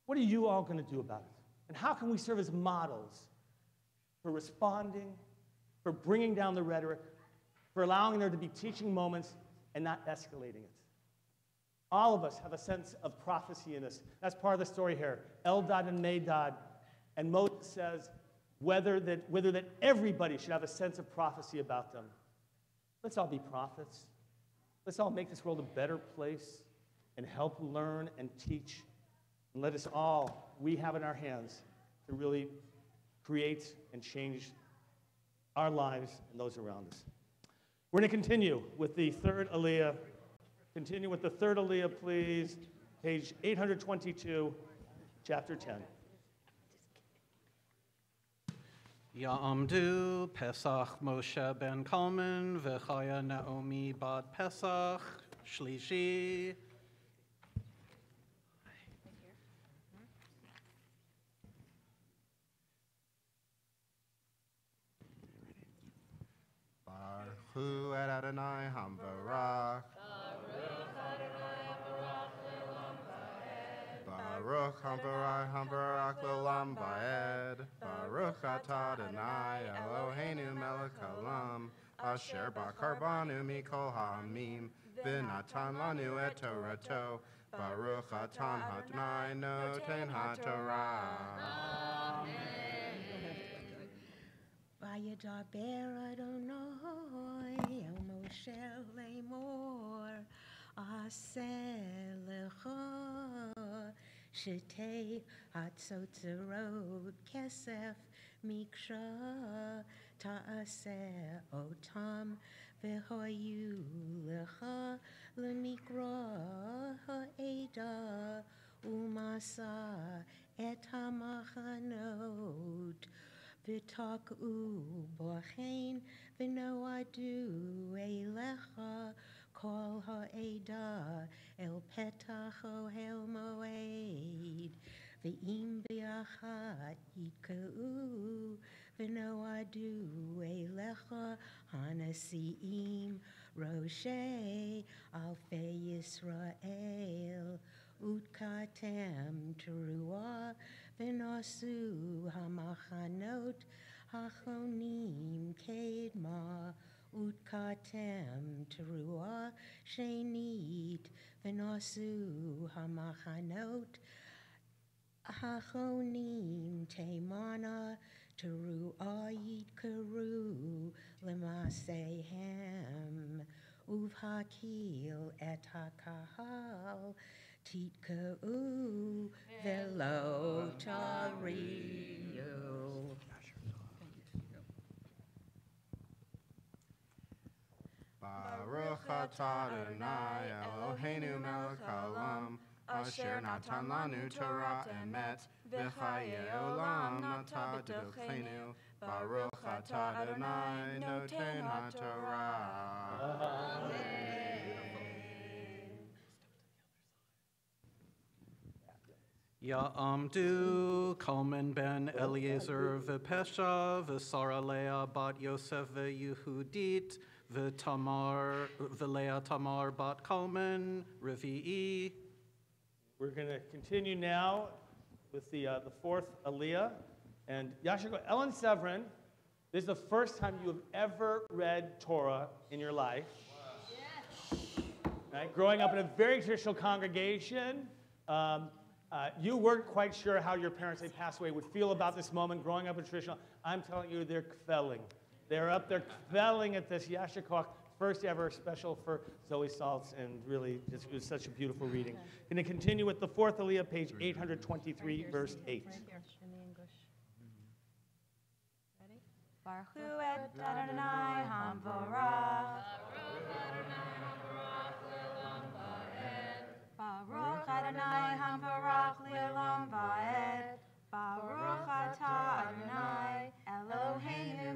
What are you all going to do about it? And how can we serve as models for responding, for bringing down the rhetoric, for allowing there to be teaching moments and not escalating it? All of us have a sense of prophecy in us. That's part of the story here. Eldad and Medad. And Moses says whether that everybody should have a sense of prophecy about them. Let's all be prophets. Let's all make this world a better place and help learn and teach. And let us all, we have in our hands to really create and change our lives and those around us. We're going to continue with the third Aliyah. Continue with the third Aliyah, please. Page 822, chapter 10. Ya'amdu Pesach Moshe ben Kalman v'chaya Naomi bad Pesach Shlishi. Baruch et Adonai Hamvarach. Baruch Hamvarach L'olam Va'ed. Baruch atah Adonai Eloheinu melech haolam. Asher b'karbanu mikol ha'amim. V'natan lanu et Torato. Baruch atah Adonai noten ha'torah. Vayadaber Adonai el Moshe lemor aseh lecha shetei hatzotzerot kesef miksha ta'aseh otam v'hoyu lecha lemikra ha'eda umasa et hamachanot V'tak'u b'achein v'noadu eilecha kol ha'eda el petach ohel moed v'im b'yachat yitka'u v'noadu eilecha hanasi'im roshei alfei Yisrael utkatem teruah V'nasu hamachanot hachonim kedma utkatem teruah shenit v'nasu hamachanot hachonim temana teruah yitkaru l'masehem uvhakil et hakahal Titka'u velo tariyu. Baruch atah Adonai Eloheinu melech haolam. Asher natan lanu Torah emet. V'chayei olam nata d'ochenu. Baruch atah Adonai noten ha'torah. Amen. Ya'amdu Kalman ben Eliezer v'Pesha v'Sara Leah bat Yosef v'Yehudit v'Leah Tamar bat Kalman Revi'i. We're going to continue now with the fourth Aliyah. And Yashiko, Ellen Severin, this is the first time you have ever read Torah in your life. Yes. Right? Growing up in a very traditional congregation, you weren't quite sure how your parents, they passed away, would feel about this moment growing up in traditional. I'm telling you, they're kvelling. They're up there kvelling at this Yashikok, first ever special for Zoe Saltz, and really, it was such a beautiful reading. Going to continue with the fourth Aliyah, page 823, verse 8. Baruch et Adonai Hamvarach. Baruch Adonai Hamvarach Le'olam Va'ed. Baruch atah Adonai Eloheinu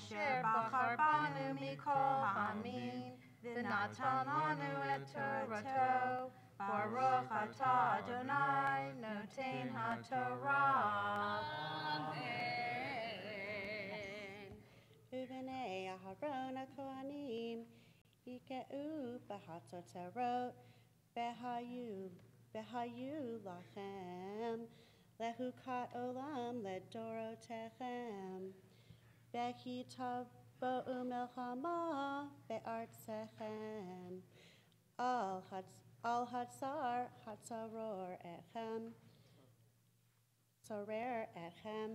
Asher Bachar Banu Mikol Hamim, V'natan Lanu et Torato, Baruch Atah Adonai, Noten HaTorah. Uvnei Aharon HaKohanim, Yikeu B'Hatzoterot, Behayu Lachem, Lehukat Olam Ledorotechem, Behitavo'u Melchama Be'artzechem, Al Hatzaror Echem, Sorer Echem,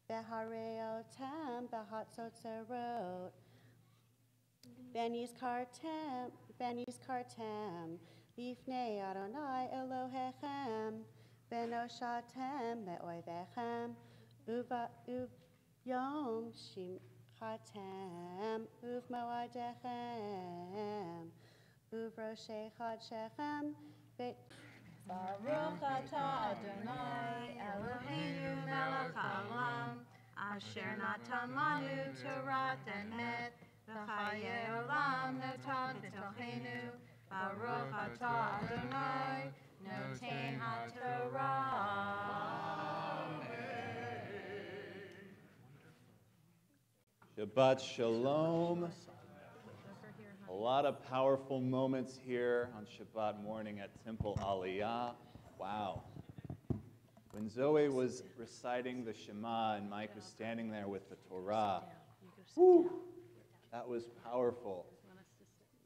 Behareotem Behatzotzerot, Benis Kartem, Lifnei Adonai Elohechem, Benoshatem Me'oivechem, Yom Shimchatem, Moadechem, Roshei Chadshechem, Baruch atah Adonai Eloheinu melech haolam, asher natan lanu Torah emet, v'chayei olam notad b'tochenu. Baruch atah Adonai noten haTorah. Shabbat Shalom. A lot of powerful moments here on Shabbat morning at Temple Aliyah. Wow. When Zoe was reciting the Shema and Mike was standing there with the Torah, whew, that was powerful.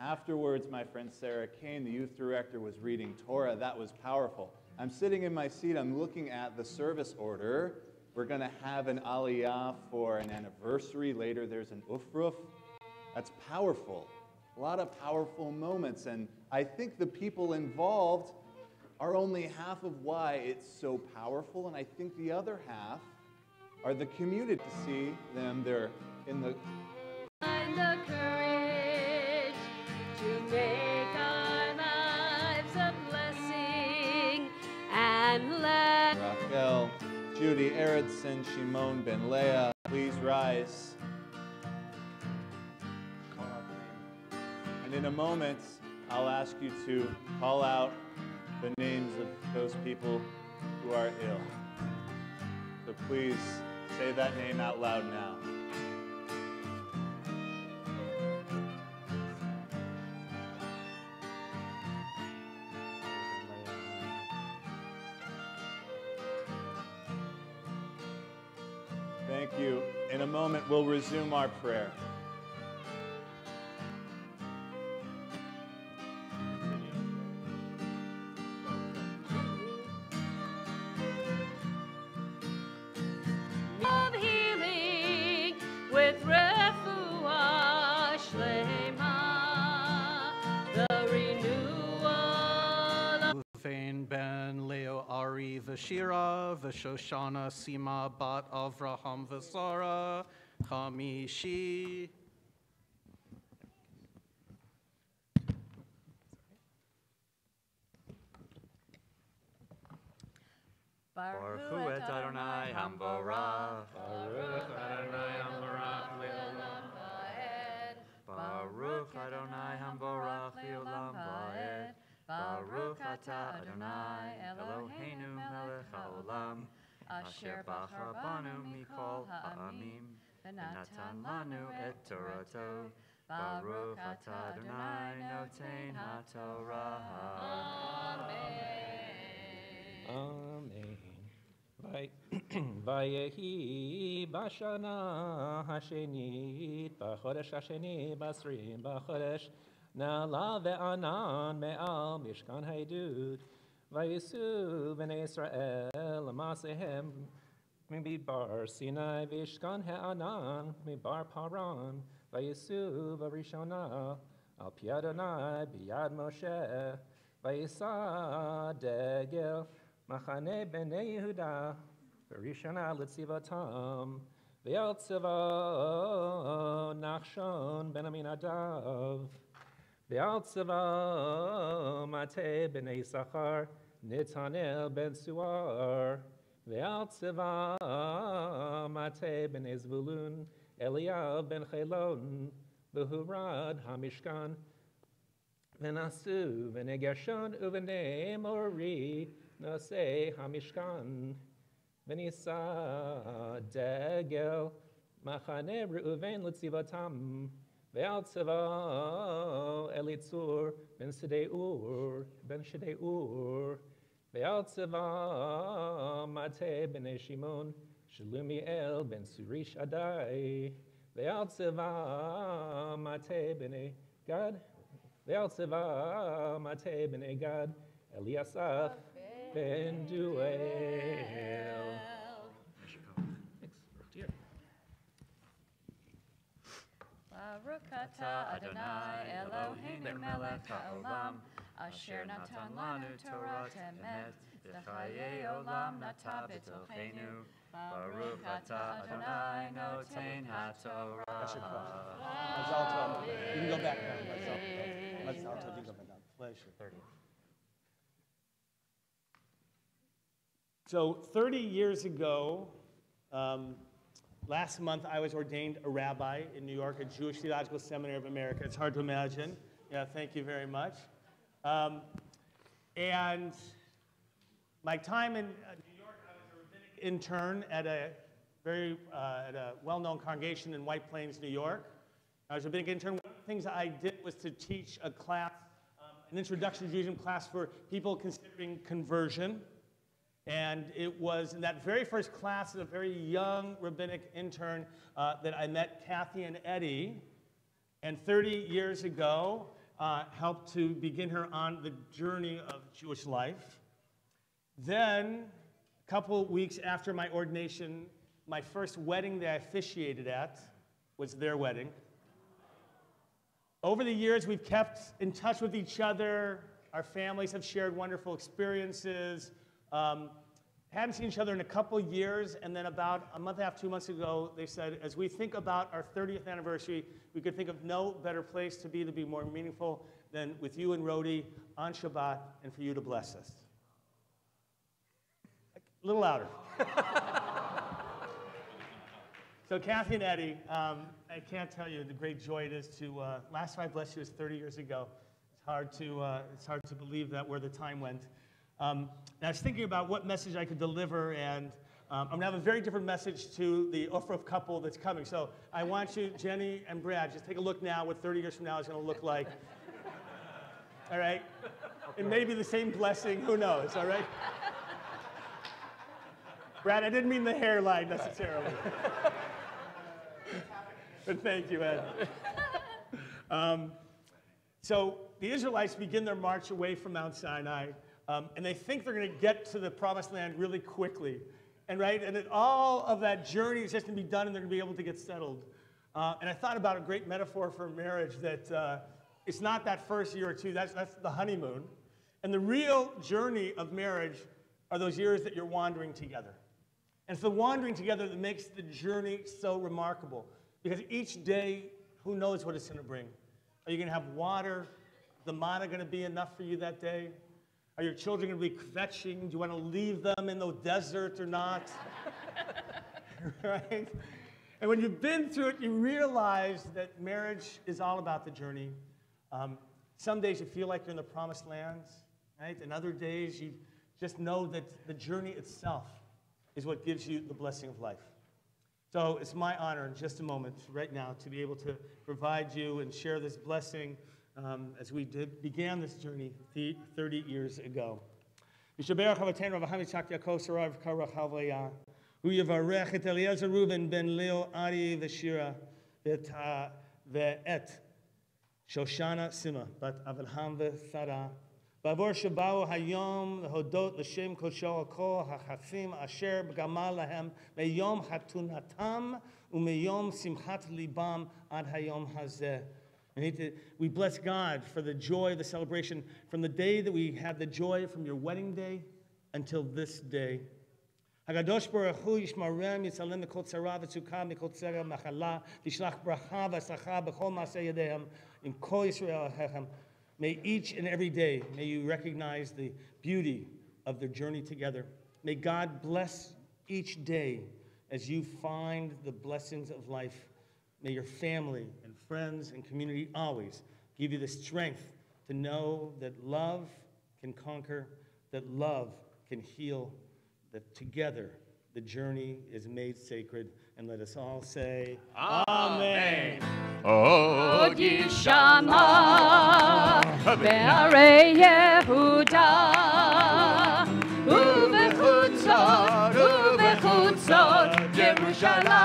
Afterwards, my friend Sarah Kane, the youth director, was reading Torah. That was powerful. I'm sitting in my seat. I'm looking at the service order. We're going to have an Aliyah for an anniversary. Later, there's an Ufruf. That's powerful. A lot of powerful moments, and I think the people involved are only half of why it's so powerful, and I think the other half are the community. To see them, they're in the... Find the courage to make our lives a blessing and let... Raquel, Judy Erickson, Shimon Ben Leah, please rise. And in a moment, I'll ask you to call out the names of those people who are ill. So please say that name out loud now. Thank you. In a moment, we'll resume our prayer. Of healing with refuah shlema, the renewal of Uvain ben Leo Ari Vashira Vashoshana Sima Bat Avraham Vasara Chamishi. Baruch et Adonai Hamborach. Baruch Adonai Hamborach Le'olam Va'ed. Baruch Adonai Hamborach Le'olam Va'ed. Baruch atah Adonai Eloheinu melech haolam, asher bachar banu mikol ha'amim, v'natan lanu et Torato. Baruch atah Adonai noten haTorah. Amen. Vayehi bashana hashenit b'chodesh hasheni basrim b'chodesh na'ala ve'anan me'al mishkan haidut vayisu b'nei Yisrael l'masehem midbar Sinai v'ishkan ha'anan midbar Paran vayisu v'rishona al pi Adonai b'yad Moshe vayisa degel Machane b'nei Yehuda, v'rishona l'tzivatam, v'yal tziva Nachshon ben Aminadav, v'yal tziva Mate b'nei Sachar, Netanel ben Suar, v'yal tziva Mate b'nei Zvulun, Eliyav ben Chelon, Behurad Hamishkan, Venasu, Venegershon, Uvene Mori, Nase Hamishkan, Venisa Degel, Machane Reuven Litzivatam, Ve'al Elitzur, Ben Shedeur, Ve'al Mate Ben Shimon, Shalumiel Ben Surish Adai, Ve'al Mate Ben Gad, Ve'al Mate Ben Gad, Eliasaph Ben Duel. Baruch atah Adonai Eloheinu melech haolam, asher natan lanu Torah emet, v'chayei olam nata b'tochenu. Baruch atah Adonai noten haTorah. You can go back now. Let's all you can go back down. Pleasure. 30. So 30 years ago, last month, I was ordained a rabbi in New York at Jewish Theological Seminary of America. It's hard to imagine. Yeah, thank you very much. And my time in New York, I was a rabbinic intern at a well-known congregation in White Plains, New York. I was a rabbinic intern. One of the things I did was to teach a class, an introduction to Judaism class for people considering conversion. And it was in that very first class as a very young rabbinic intern that I met Kathy and Eddie. And 30 years ago, helped to begin her on the journey of Jewish life. Then, a couple weeks after my ordination, my first wedding that I officiated at was their wedding. Over the years, we've kept in touch with each other. Our families have shared wonderful experiences. Hadn't seen each other in a couple years, and then about a month and a half, 2 months ago, they said, as we think about our 30th anniversary, we could think of no better place to be more meaningful than with you and Rodi on Shabbat, and for you to bless us. A little louder. So Kathy and Eddie, I can't tell you the great joy it is to, last time I blessed you was 30 years ago. It's hard to believe that where the time went. And I was thinking about what message I could deliver, and I'm going to have a very different message to the Ofrov couple that's coming. So I want you, Jenny and Brad, just take a look now what 30 years from now is going to look like. All right? It may be the same blessing. Who knows? All right? Brad, I didn't mean the hairline necessarily. But thank you, Ed. So the Israelites begin their march away from Mount Sinai. And they think they're going to get to the promised land really quickly. And that all of that journey is just going to be done and they're going to be able to get settled. And I thought about a great metaphor for marriage that it's not that first year or two, that's the honeymoon. And the real journey of marriage are those years that you're wandering together. And it's the wandering together that makes the journey so remarkable. Because each day, who knows what it's going to bring? Are you going to have water? Is the manna going to be enough for you that day? Are your children going to be kvetching? Do you want to leave them in the desert or not? Right? And when you've been through it, you realize that marriage is all about the journey. Some days you feel like you're in the promised lands, right? And other days you just know that the journey itself is what gives you the blessing of life. So it's my honor in just a moment, right now, to be able to provide you and share this blessing as we began this journey 30 years ago. Hu yavarech et Eliezer Reuben ben Leo Ari v'Shira ve'et Shoshana Sima bat Avraham v'Sara b'avor shabau hayom lehodot l'shem kosho kol hachafim asher b'gamal lahem meyom hatunatam umeyom simchat libam ad hayom hazeh. We bless God for the joy of the celebration from the day that we had the joy from your wedding day until this day. Hakadosh Baruch Hu yishmarem yitzalem mikol tzara v'tzukah mikol tzera machala tishlach bracha v'aslacha b'chol maaseh yadehem in kol Yisrael hechem. May each and every day, may you recognize the beauty of their journey together. May God bless each day as you find the blessings of life May your family and friends and community always give you the strength to know that love can conquer, that love can heal, that together the journey is made sacred. And let us all say, Amen. עוד יישמע בערי יהודה ובחוצות ירושלים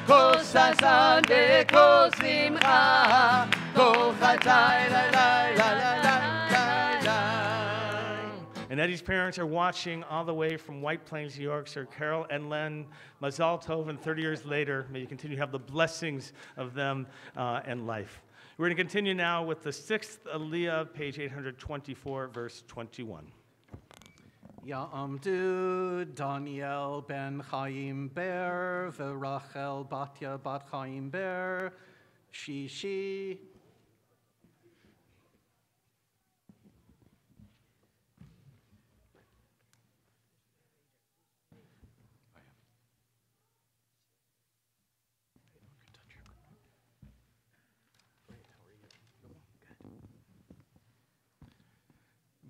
כל ששון וכל שמחה כל חטאי לה לה לה לה לה. And Eddie's parents are watching all the way from White Plains, New York. Sir Carol and Len Mazal Tov, and 30 years later, may you continue to have the blessings of them and life. We're going to continue now with the 6th Aliyah, page 824, verse 21. Ya'amdu Daniel ben Chaim ber v'Rachel Batya bat Chaim ber Shishi.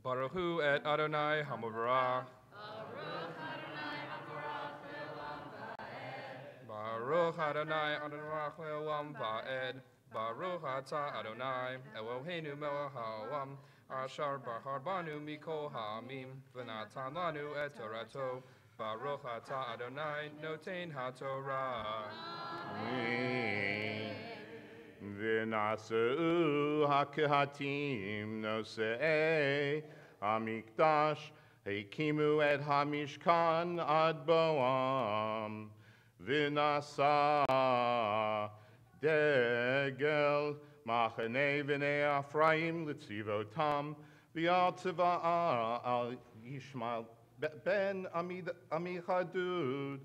Baruch hu et Adonai Hamuvarach. Baruch Adonai Adonai Le'olam Va'ed. Baruch Atah Adonai Eloheinu melech haolam Asher bachar banu mikol ha'amim v'natan lanu et Torato. Baruch Atah Adonai noten ha'Torah. V'naseu ha'kehatim nosei hamikdash hekimu et hamishkan ad boam v'nasa degel machane v'nei Ephraim l'tzivotam v'yaltiva al Yishmael ben Amichadud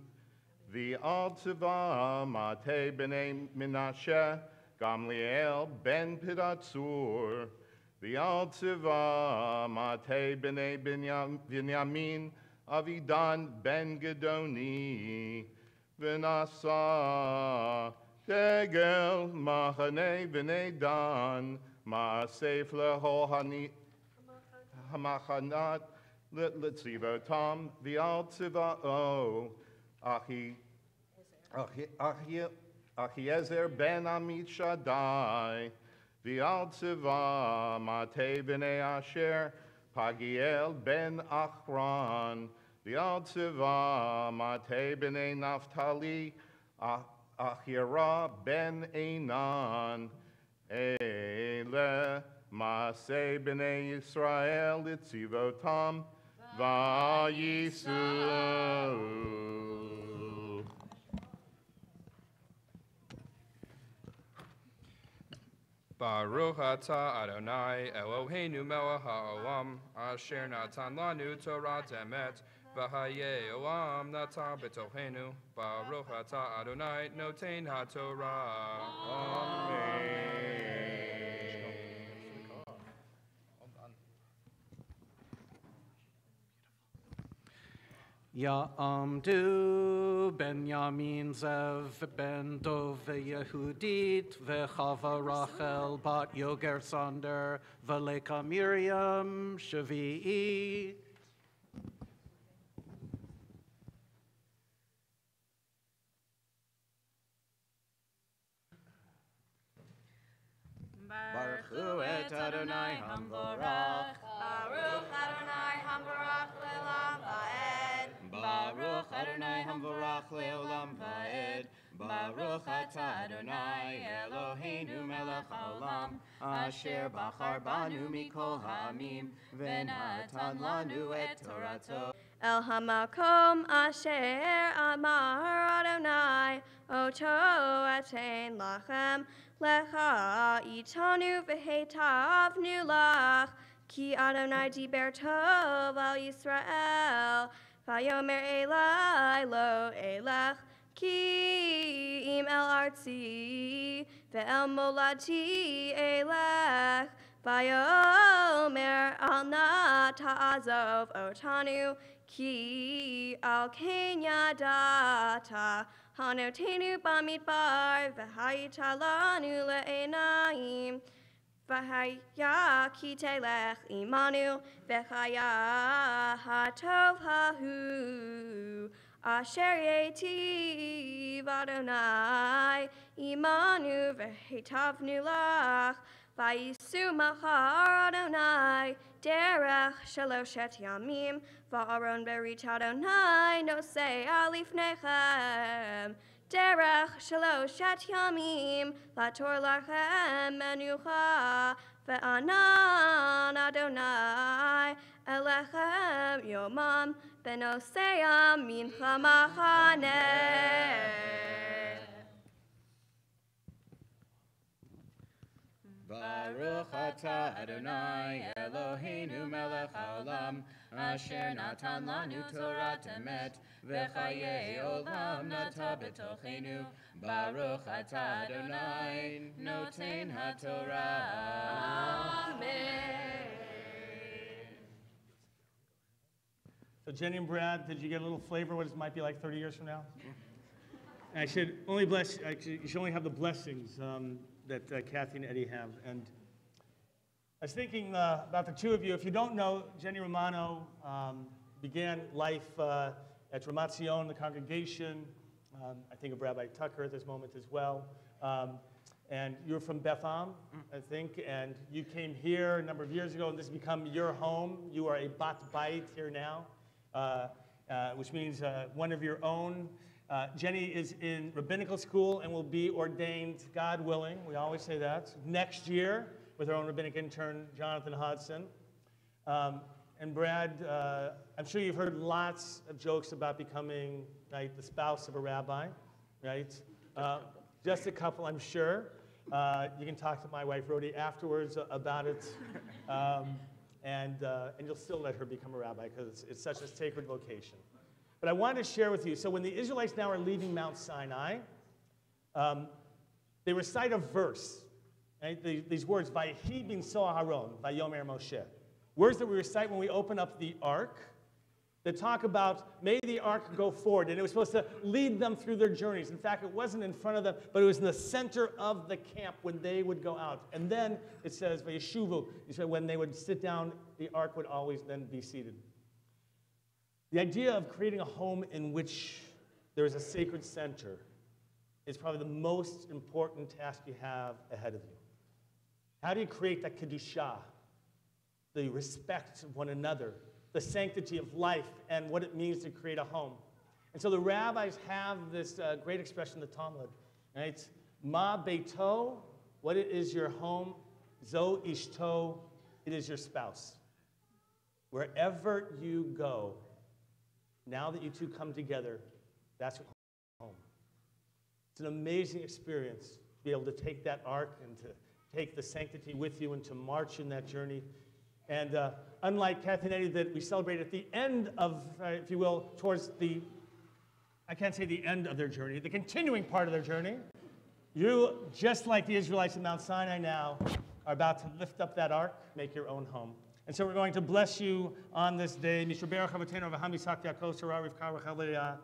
v'yaltiva mate b'nei Menashe Gamliel ben Pidatsur, the Altiva Mate b'nei Binyamin, Avidan ben Gedoni, V'nasa Degel Machane b'nei Dan, Ma'asef leho Hamachanat L'tzivotam, the Altiva O, Achiezer ben Amit Shaddai, V'altiva Mate b'nei Asher, Pagiel ben Achran, V'altiva Mate b'nei Naphtali, Achira ben Einan, Ele Maaseh b'nei Yisrael, L'tzivotam, V'yisu. Baruch atah Adonai Eloheinu melech haolam asher natan lanu Torah emet v'hayei olam natan b'tochenu. Baruch atah Adonai noten ha'Torah. Amen. Ya'amdu Benyamin Zev ben Dov Yehudit v'Chava Rachel bat Yoger Sander v'Leka Miriam Shavi'i. Baruch hu et Adonai Hamvorach. Baruch Adonai Hamvorach le'olam va'ed. Baruch Adonai Hamvorach le'olam va'ed. Baruch atah Adonai Eloheinu melech haolam asher bachar banu mikol ha'amim v'natan lanu et Torato. El hamakom asher amar Adonai oto atein lachem lecha itanu v'hetavnu lach ki Adonai diber tov al Yisrael vayomer elai lo elach ki im el artzi ve'el molati elach vayomer al na ta'azov otanu ki al kenya data Hanotenu bamidbar, v'hayita lanu le'enayim, v'haya kitelech imanu, v'chaya hatov hahu, asher yetiv Adonai, imanu v'hetavnu lach, v'yisu machar Adonai, derech shaloshet yamim, v'aron berit Adonai, nosei alifnechem, derech shaloshet yamim, lator lachem menucha, ve'anan Adonai, elechem yomam, benosea mincha machaneh. Baruch atah Adonai Eloheinu melech haolam, asher natan lanu Torat emet, v'chayei olam nata b'tochenu. Baruch atah Adonai noten haTorah. Amen. So Jenny and Brad, did you get a little flavor what it might be like 30 years from now? And I should only bless, you should only have the blessings that Kathy and Eddie have. And I was thinking about the two of you. If you don't know, Jenny Romano began life at Ramat Zion, the congregation. I think of Rabbi Tucker at this moment as well. And you're from Beth Am, I think, and you came here a number of years ago, and this has become your home. You are a bat bait here now, which means one of your own. Jenny is in rabbinical school and will be ordained, God willing, we always say that, next year with her own rabbinic intern, Jonathan Hodson. And Brad, I'm sure you've heard lots of jokes about becoming the spouse of a rabbi, right? Just a couple, I'm sure. You can talk to my wife, Rhodey, afterwards about it. And you'll still let her become a rabbi because it's such a sacred vocation. But I wanted to share with you, so when the Israelites now are leaving Mount Sinai, they recite a verse, right? These words, Vayehi bin Soharon, Vayomer Moshe. Words that we recite when we open up the ark that talk about, may the ark go forward. And it was supposed to lead them through their journeys. In fact, it wasn't in front of them, but it was in the center of the camp when they would go out. And then it says, Vayeshuvu, when they would sit down, the ark would always then be seated. The idea of creating a home in which there is a sacred center is probably the most important task you have ahead of you. How do you create that kedusha, the respect of one another, the sanctity of life, and what it means to create a home? And so the rabbis have this great expression in the Talmud, right? Ma beito, what is your home? Zo ishto, it is your spouse. Wherever you go, now that you two come together, that's your home. It's an amazing experience to be able to take that ark and to take the sanctity with you and to march in that journey. And unlike Kathy and Eddie that we celebrate at the end of, if you will, towards the, I can't say the end of their journey, the continuing part of their journey, you, just like the Israelites at Mount Sinai now, are about to lift up that ark, make your own home. And so we're going to bless you on this day. Mishaberach Avatenu Avraham Yitzchak Yaakov Sarah Rivka Rachel Leah.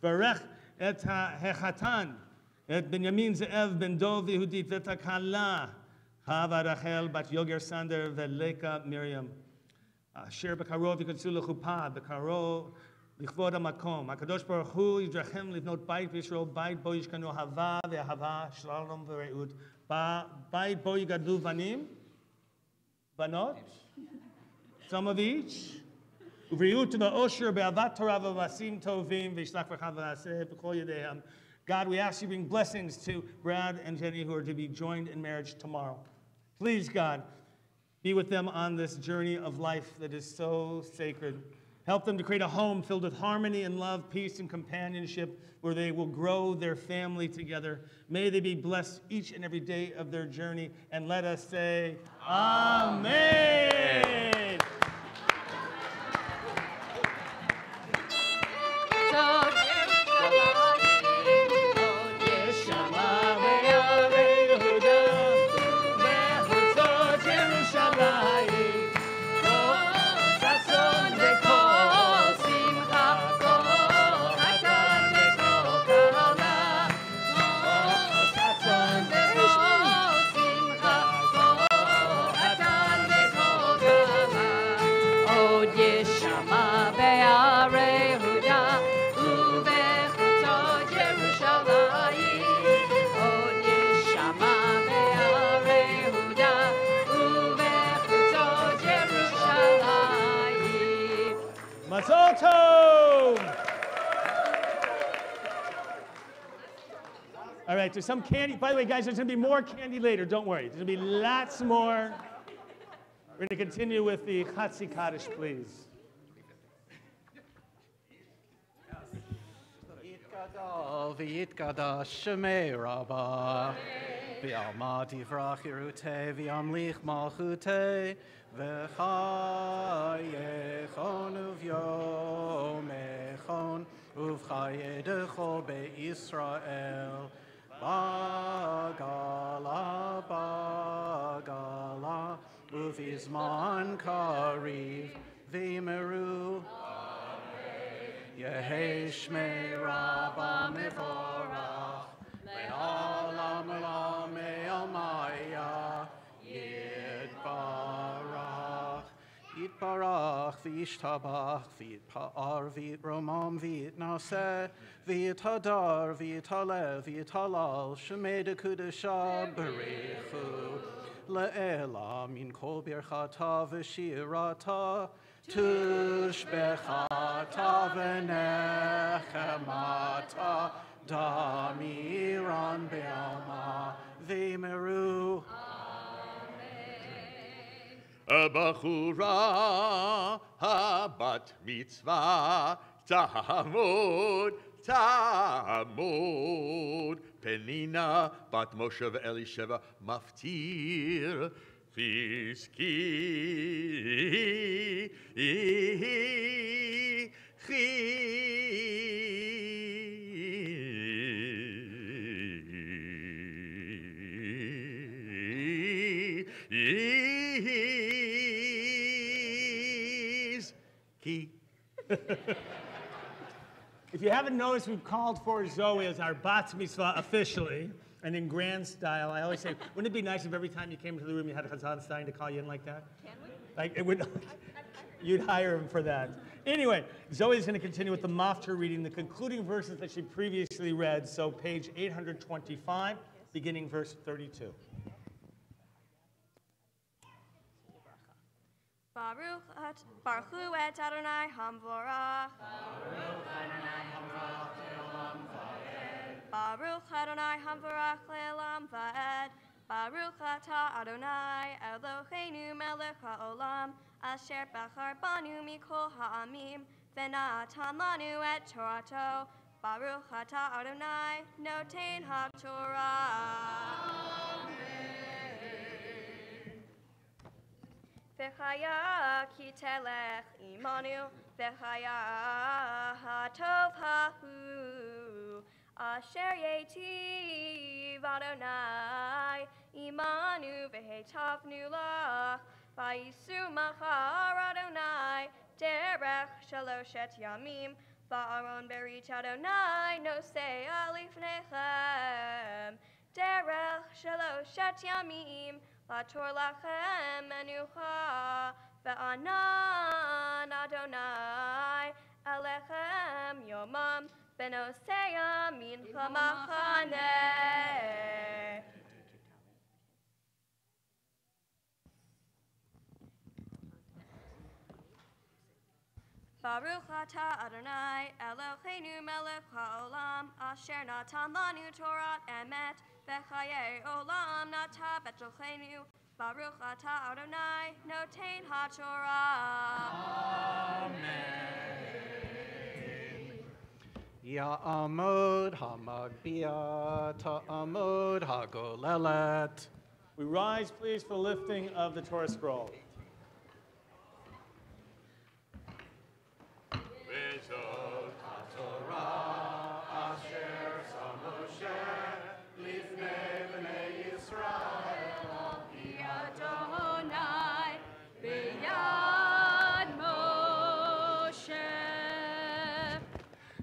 Varech et hechatan et Benyamin Ze'ev ben Dov Yehudit v'et hakala Hava Rachel bat Yoger Sander ve'Leka Miriam. Asher b'karov yikatzu lechupa b'karov לכבוד המקום. הקדוש ברוך הוא ידרכם לבנות בית בישראל, בית בו ישכנו אהבה ואהבה, שלום ורעות. בית בו יגדלו בנים, בנות, some of each, ובריאות ואושר, באהבת תורה ומעשים טובים, וישלח ברכה ועשה בכל ידיהם. God, we ask you to bring blessings to Brad and Jenny who are to be joined in marriage tomorrow. Please, God, be with them on this journey of life that is so sacred. Help them to create a home filled with harmony and love, peace and companionship, where they will grow their family together. May they be blessed each and every day of their journey. And let us say, Amen. right, there's some candy. By the way, guys, there's going to be more candy later. Don't worry. There's going to be lots more. We're going to continue with the Chatzi Kaddish, please. V'yitkadash Shemei Rabbah V'yalma divrach Yerutei V'yamlich Malchutei V'chayechon Uv'yomechon Uv'chayedecho Be'Yisrael Bagala Bagala Uv'izman Kariv V'yimeru Yehei Shmei Rabbah Mevorach Le'olam Olam Me'almaya Yitbarach Yitbarach V'yishtabach V'yitpa'ar V'yitromam V'yitnaseh V'yithadar V'yitalev V'yitalal Shemei Dekudesha B'richu Le'ela Min Kol Birchata V'shirata Tushbechata v'nechemata damiran be'alma v'meru. Abachura habat mitzvah tamud Penina bat Moshe ve'Elisheva maftir Chizki If you haven't noticed, we've called for Zoe as our bat mitzvah officially, and in grand style. I always say, wouldn't it be nice if every time you came to the room you had Chazan Stein to call you in like that? Can we? Like it would. You'd hire him for that. Anyway, Zoe is going to continue with the Maftir reading, the concluding verses that she previously read. So page 825, beginning verse 32. Baruch et Adonai Hamvorach. Baruch Adonai Hamvorach le'olam va'ed. Baruch atah Adonai Eloheinu melech ha'olam asher bachar banu mikol ha'amim v'natan lanu et Torato. Baruch atah Adonai noten ha'torah. V'chaya ki telech imanu, v'chaya hatov hahu, asher yetiv Adonai imanu v'hetavnu lach, v'yisu machar Adonai derech shaloshet yamim, v'aron berit Adonai nosea lifnechem, derech shaloshet yamim, Lator lachem menucha ve'anan Adonai elechem yomam benosea mincha machaneh. Baruch atah Adonai Eloheinu melech ha'olam asher natan lanu Torah emet v'chayei olam nata betzochenu. Baruch atah Adonai noten ha'torah. Amen. Ya'amod ha'magbia ta'amod ha'golelet. We rise, please, for the lifting of the Torah scroll.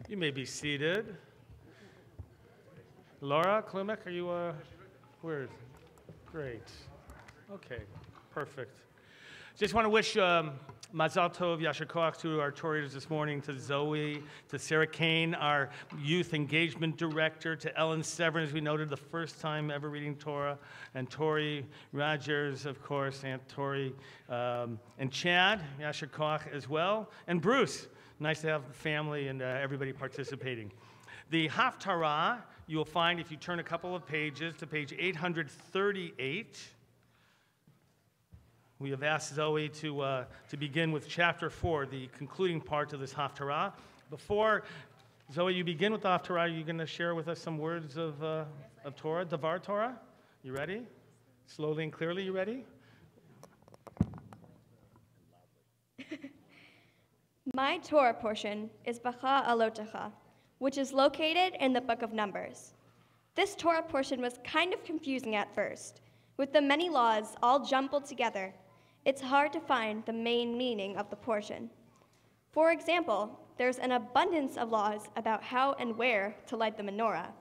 You may be seated. Laura Klimek, are you, where? Great. Okay, perfect. Just want to wish Mazal Tov, Yasher Koach to our Torah readers this morning, to Zoe, to Sarah Kane, our youth engagement director, to Ellen Severn, as we noted, the first time ever reading Torah, and Tori Rogers, of course, Aunt Tori, and Chad, Yasher Koach as well, and Bruce. Nice to have the family and everybody participating. The Haftarah you will find if you turn a couple of pages to page 838. We have asked Zoe to begin with chapter 4, the concluding part of this Haftarah. Before, Zoe, you begin with the Haftarah, are you going to share with us some words of Torah, Davar Torah? You ready? Slowly and clearly, you ready? My Torah portion is Bacha Alotecha, which is located in the book of Numbers. This Torah portion was kind of confusing at first. With the many laws all jumbled together, it's hard to find the main meaning of the portion. For example, there's an abundance of laws about how and where to light the menorah.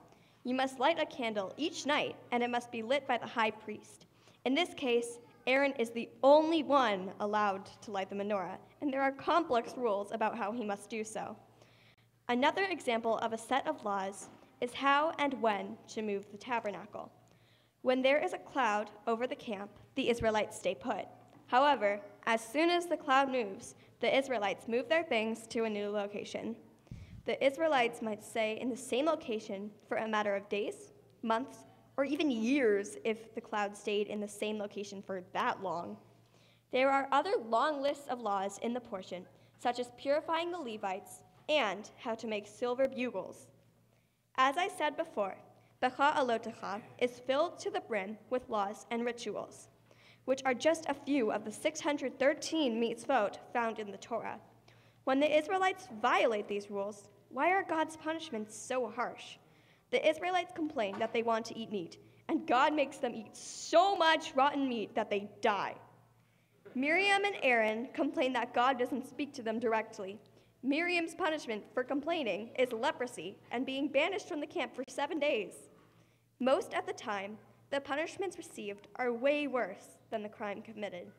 You must light a candle each night, and it must be lit by the high priest. In this case, Aaron is the only one allowed to light the menorah, and there are complex rules about how he must do so. Another example of a set of laws is how and when to move the tabernacle. When there is a cloud over the camp, the Israelites stay put. However, as soon as the cloud moves, the Israelites move their things to a new location. The Israelites might stay in the same location for a matter of days, months, or even years if the cloud stayed in the same location for that long. There are other long lists of laws in the portion, such as purifying the Levites and how to make silver bugles. As I said before, Becha Alotecha is filled to the brim with laws and rituals, which are just a few of the 613 mitzvot found in the Torah. When the Israelites violate these rules, why are God's punishments so harsh? The Israelites complain that they want to eat meat, and God makes them eat so much rotten meat that they die. Miriam and Aaron complain that God doesn't speak to them directly. Miriam's punishment for complaining is leprosy and being banished from the camp for 7 days. Most of the time, the punishments received are way worse than the crime committed.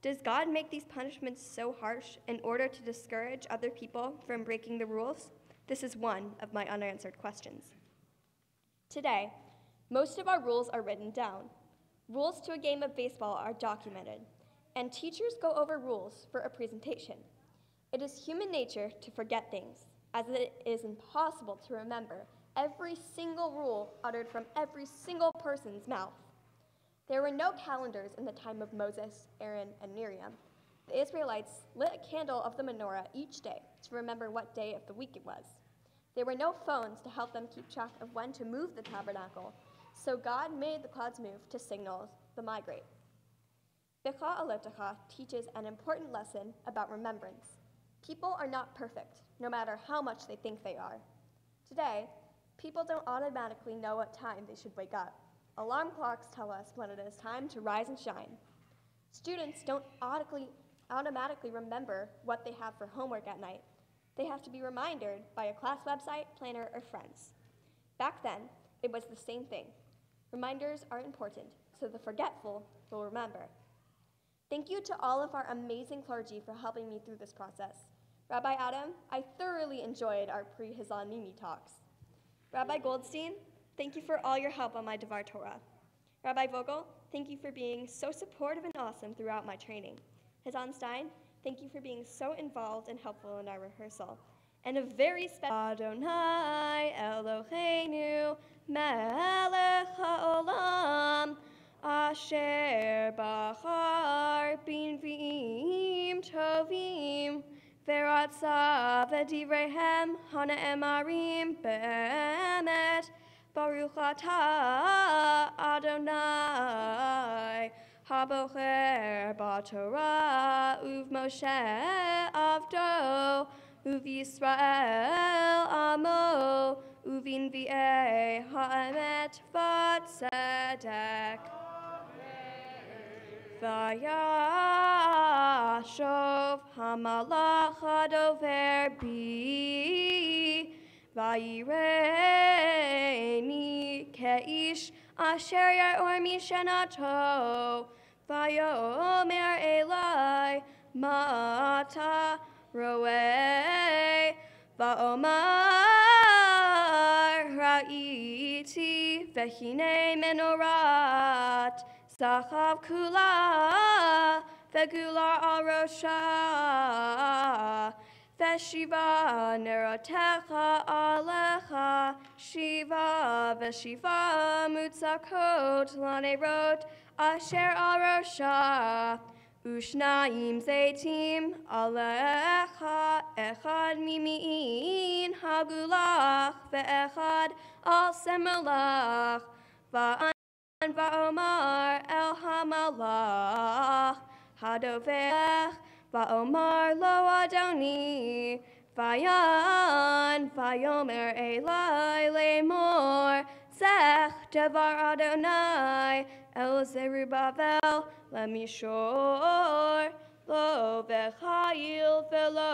Does God make these punishments so harsh in order to discourage other people from breaking the rules? This is one of my unanswered questions. Today, most of our rules are written down. Rules to a game of baseball are documented, and teachers go over rules for a presentation. It is human nature to forget things, as it is impossible to remember every single rule uttered from every single person's mouth. There were no calendars in the time of Moses, Aaron, and Miriam. The Israelites lit a candle of the menorah each day to remember what day of the week it was. There were no phones to help them keep track of when to move the tabernacle, so God made the clouds move to signal the migrate. Becha Alotecha teaches an important lesson about remembrance. People are not perfect, no matter how much they think they are. Today, people don't automatically know what time they should wake up. Alarm clocks tell us when it is time to rise and shine. Students don't automatically remember what they have for homework at night. They have to be reminded by a class website, planner, or friends. Back then, it was the same thing. Reminders are important, so the forgetful will remember. Thank you to all of our amazing clergy for helping me through this process. Rabbi Adam, I thoroughly enjoyed our pre-Hazan Mimi talks. Rabbi Goldstein, thank you for all your help on my Devar Torah. Rabbi Vogel, thank you for being so supportive and awesome throughout my training. Hazan Stein, thank you for being so involved and helpful in our rehearsal. And a very special Adonai Eloheinu Melech HaOlam Asher Bachar B'nviim Tovim Veratza V'divrehem Hana'emarim Be'emet Baruch Atah Adonai Habocher B'Torah Uv Moshe Avdo Uv Yisrael Amo Uvin V'eh Ha'emet V'tzedek Vayashov Hamalach Hadover Bi Vayireni Keish Asher Yaror Mishenato Vayomer Elai Mata Roe Vaomar Ra'iti Vehine Menorat Zachav Kula Vegular Arosha Veshiva nerotecha alecha, Shiva veshiva mutzakot lanerot, Asher arosha, Ushnaim zeitim alecha, Echad mimi'in hagulach, Ve'echad al semelach, Va'an va'omar el hamalach, Hadovech, Va'omar lo Adoni, Vayan, Vayomer Elai lemor, Zech devar Adonai, El Zerubbabel, Lemishor, Lo v'chayil v'lo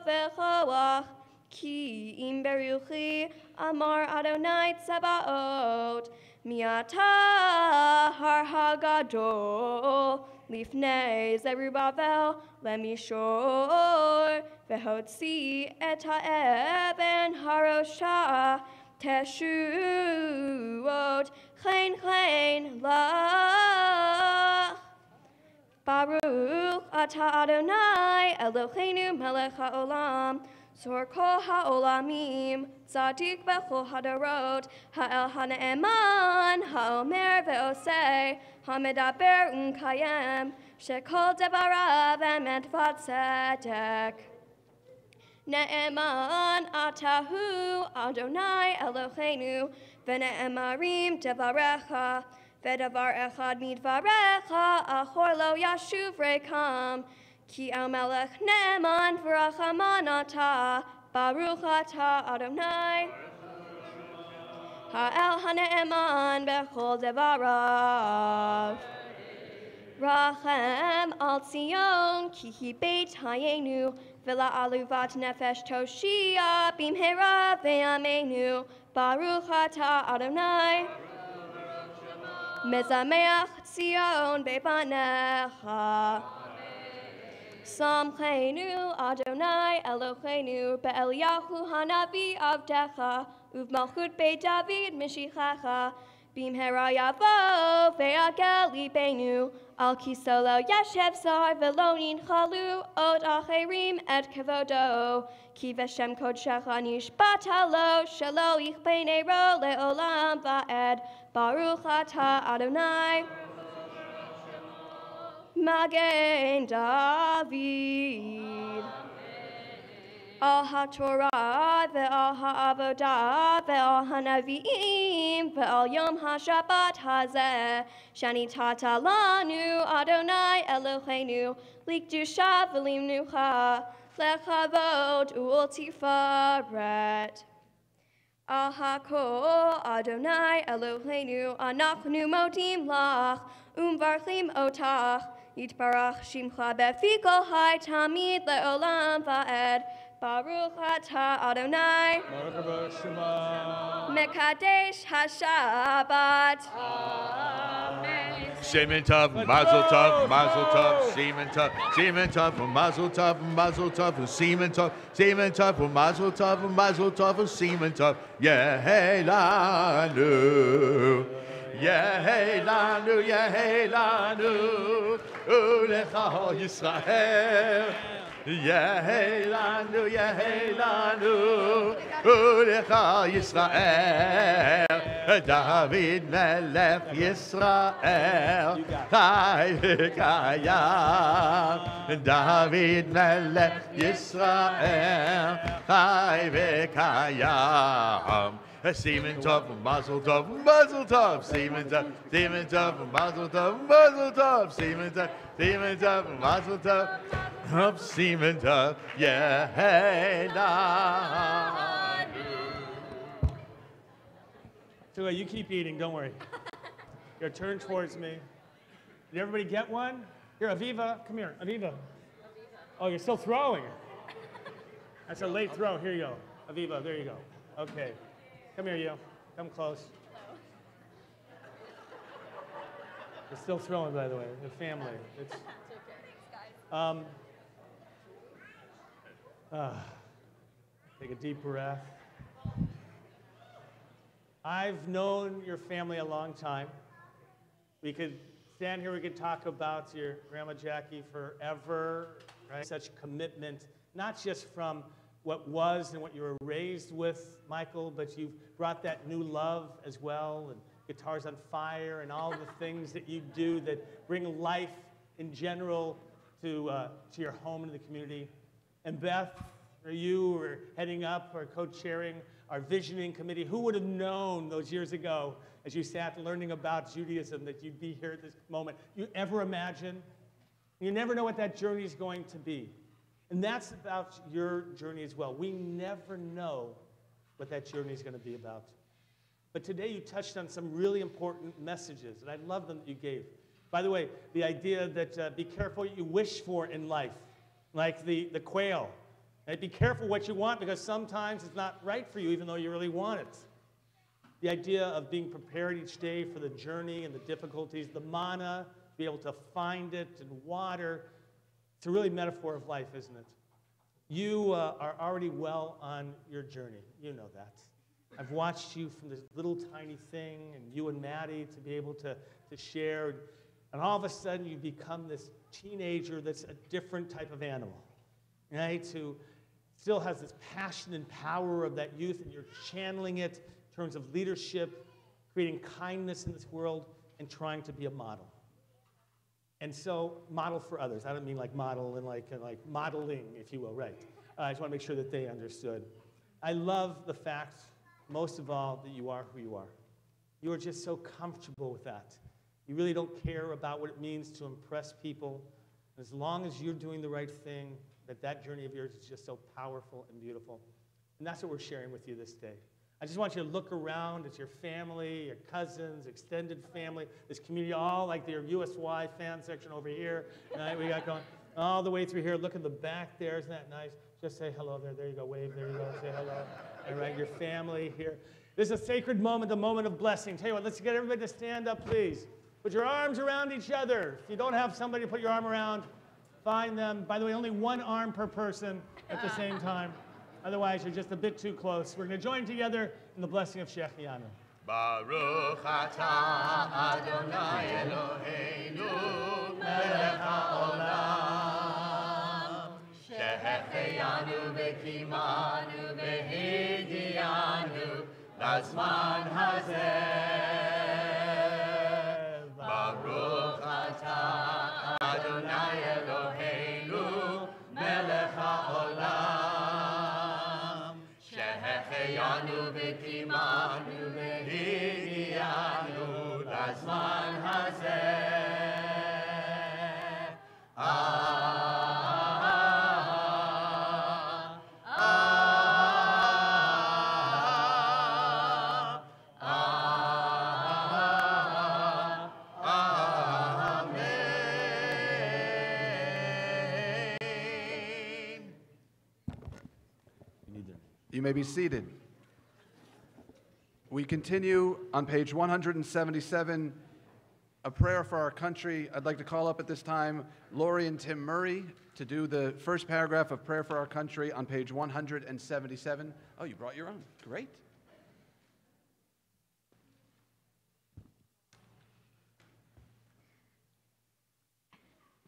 v'choach, Ki im beruchi, Amar Adonai Tzebaot, Miata har hagadol, Lifnei Zerubbabel, Lemishor, Vehotzi et ha'eben harosha, Teshuot, chen lach. Baruch atah Adonai, Eloheinu melech ha'olam, Zor kol ha'olamim, Tzadik b'chol hadarot, Ha'el ha'ne'eman, Ha'omer ve'osei, Ha'medaber u'mkayem, Shekol devarav emet v'tzedek. Ne'eman atahu Adonai Eloheinu, V'ne'emarim devarecha, V'davar echad midvarecha, Achor lo yashuv rekam, Ki el melech ne'eman v'rachaman atah, Baruch atah Adonai, Ha'el ha'ne'eman b'chol devarav. Rachem al Tzion, ki hi beit hayenu, v'la aluvat nefesh toshia, bimhera ve'amenu, Baruch atah Adonai, mezameach Tzion bebanecha. Samchenu Adonai Eloheinu, be'Eliyahu hanavi avdecha, uv'malchut beit David mishichecha, bimhera yavo ve'agel libenu, al kisolo yeshev zar ve'lonin chalu, od acherim et kevodo, ki v'shem kodshecha nishbata lo, shelo yichpeinei ro le'olam va'ed, Baruch atah Adonai, Magen David. Al HaTorah ve'al ha'avodah ve'al ha'navi'im ve'al yom ha'shabbat hazeh shani tata lanu Adonai Eloheinu likdusha v'limnucha lechavod u'ltifaret. Al hakol Adonai Eloheinu anachnu modim lach umvarchim otach yitbarach shimcha befi kol hai tamid le'olam va'ed. Baruch atah Adonai, Mekadesh HaShabbat. Amen. Shemin Tov, Mazel Tov, Mazel Tov, Shemin Tov, Shemin Tov, Mazel Tov, Mazel Tov, Shemin Tov, Shemin Tov, Mazel Tov, Mazel Tov, Shemin Tov, Yehelanu, Yehelanu, Yehelanu, Ulecha Yisrael. Yehelanu, Yehelanu, Ulecha Yisrael, David Melech Yisrael, Chai v'kayam, David Melech Yisrael, Chai v'kayam. Semen Tov, Mazel Tov, Mazel Tov, Semen Tov, Semen Tov, Mazel Tov, Mazel Tov, Semen Tov, Semen Tov, Mazel Tov, Semen Tov, Yehelanu. So you keep eating, don't worry. Here, turn towards me. Did everybody get one? Here, Aviva, come here, Aviva. Oh, you're still throwing. That's a late throw. Here you go. Aviva, there you go. Okay. Come here, you. Come close. You're still throwing, by the way. The family. It's take a deep breath. I've known your family a long time. We could stand here, we could talk about your Grandma Jackie forever, right? Such commitment not just from what was and what you were raised with, Michael, but you've brought that new love as well, and Guitars on Fire, and all the things that you do that bring life in general to your home and the community. And Beth, or you are heading up or co-chairing our visioning committee. Who would have known those years ago as you sat learning about Judaism that you'd be here at this moment? You ever imagine? You never know what that journey is going to be. And that's about your journey as well. We never know what that journey is going to be about. But today you touched on some really important messages, and I love them that you gave. By the way, the idea that be careful what you wish for in life, like the quail. Right? Be careful what you want, because sometimes it's not right for you even though you really want it. The idea of being prepared each day for the journey and the difficulties, the manna, be able to find it, and water. It's a really metaphor of life, isn't it? You are already well on your journey. You know that. I've watched you from this little tiny thing, and you and Maddie to be able to share. And all of a sudden, you become this teenager that's a different type of animal, right? Who still has this passion and power of that youth, and you're channeling it in terms of leadership, creating kindness in this world, and trying to be a model. And so, model for others. I don't mean like model and like modeling, if you will, right? I just want to make sure that they understood. I love the fact, most of all, that you are who you are. You are just so comfortable with that. You really don't care about what it means to impress people. As long as you're doing the right thing, that journey of yours is just so powerful and beautiful. And that's what we're sharing with you this day. I just want you to look around at your family, your cousins, extended family, this community, all like your USY fan section over here. Right? We got going all the way through here. Look at the back there. Isn't that nice? Just say hello there. There you go. Wave. There you go. Say hello. All right, your family here. This is a sacred moment, the moment of blessing. Tell you what, let's get everybody to stand up, please. Put your arms around each other. If you don't have somebody to put your arm around, find them. By the way, only one arm per person at the same time. Otherwise, you're just a bit too close. We're going to join together in the blessing of Shechianu. Baruch atah Adonai Eloheinu melech haolam shehechianu v'kimanu v'higianu lazman hazeh. Baruch atah Adonai Eloheinu melech haolam Shehecheyanu v'kimanu v'higianu lazman hazeh. You may be seated. We continue on page 177, a prayer for our country. I'd like to call up at this time Lori and Tim Murray to do the first paragraph of Prayer for Our Country on page 177. Oh, you brought your own. Great.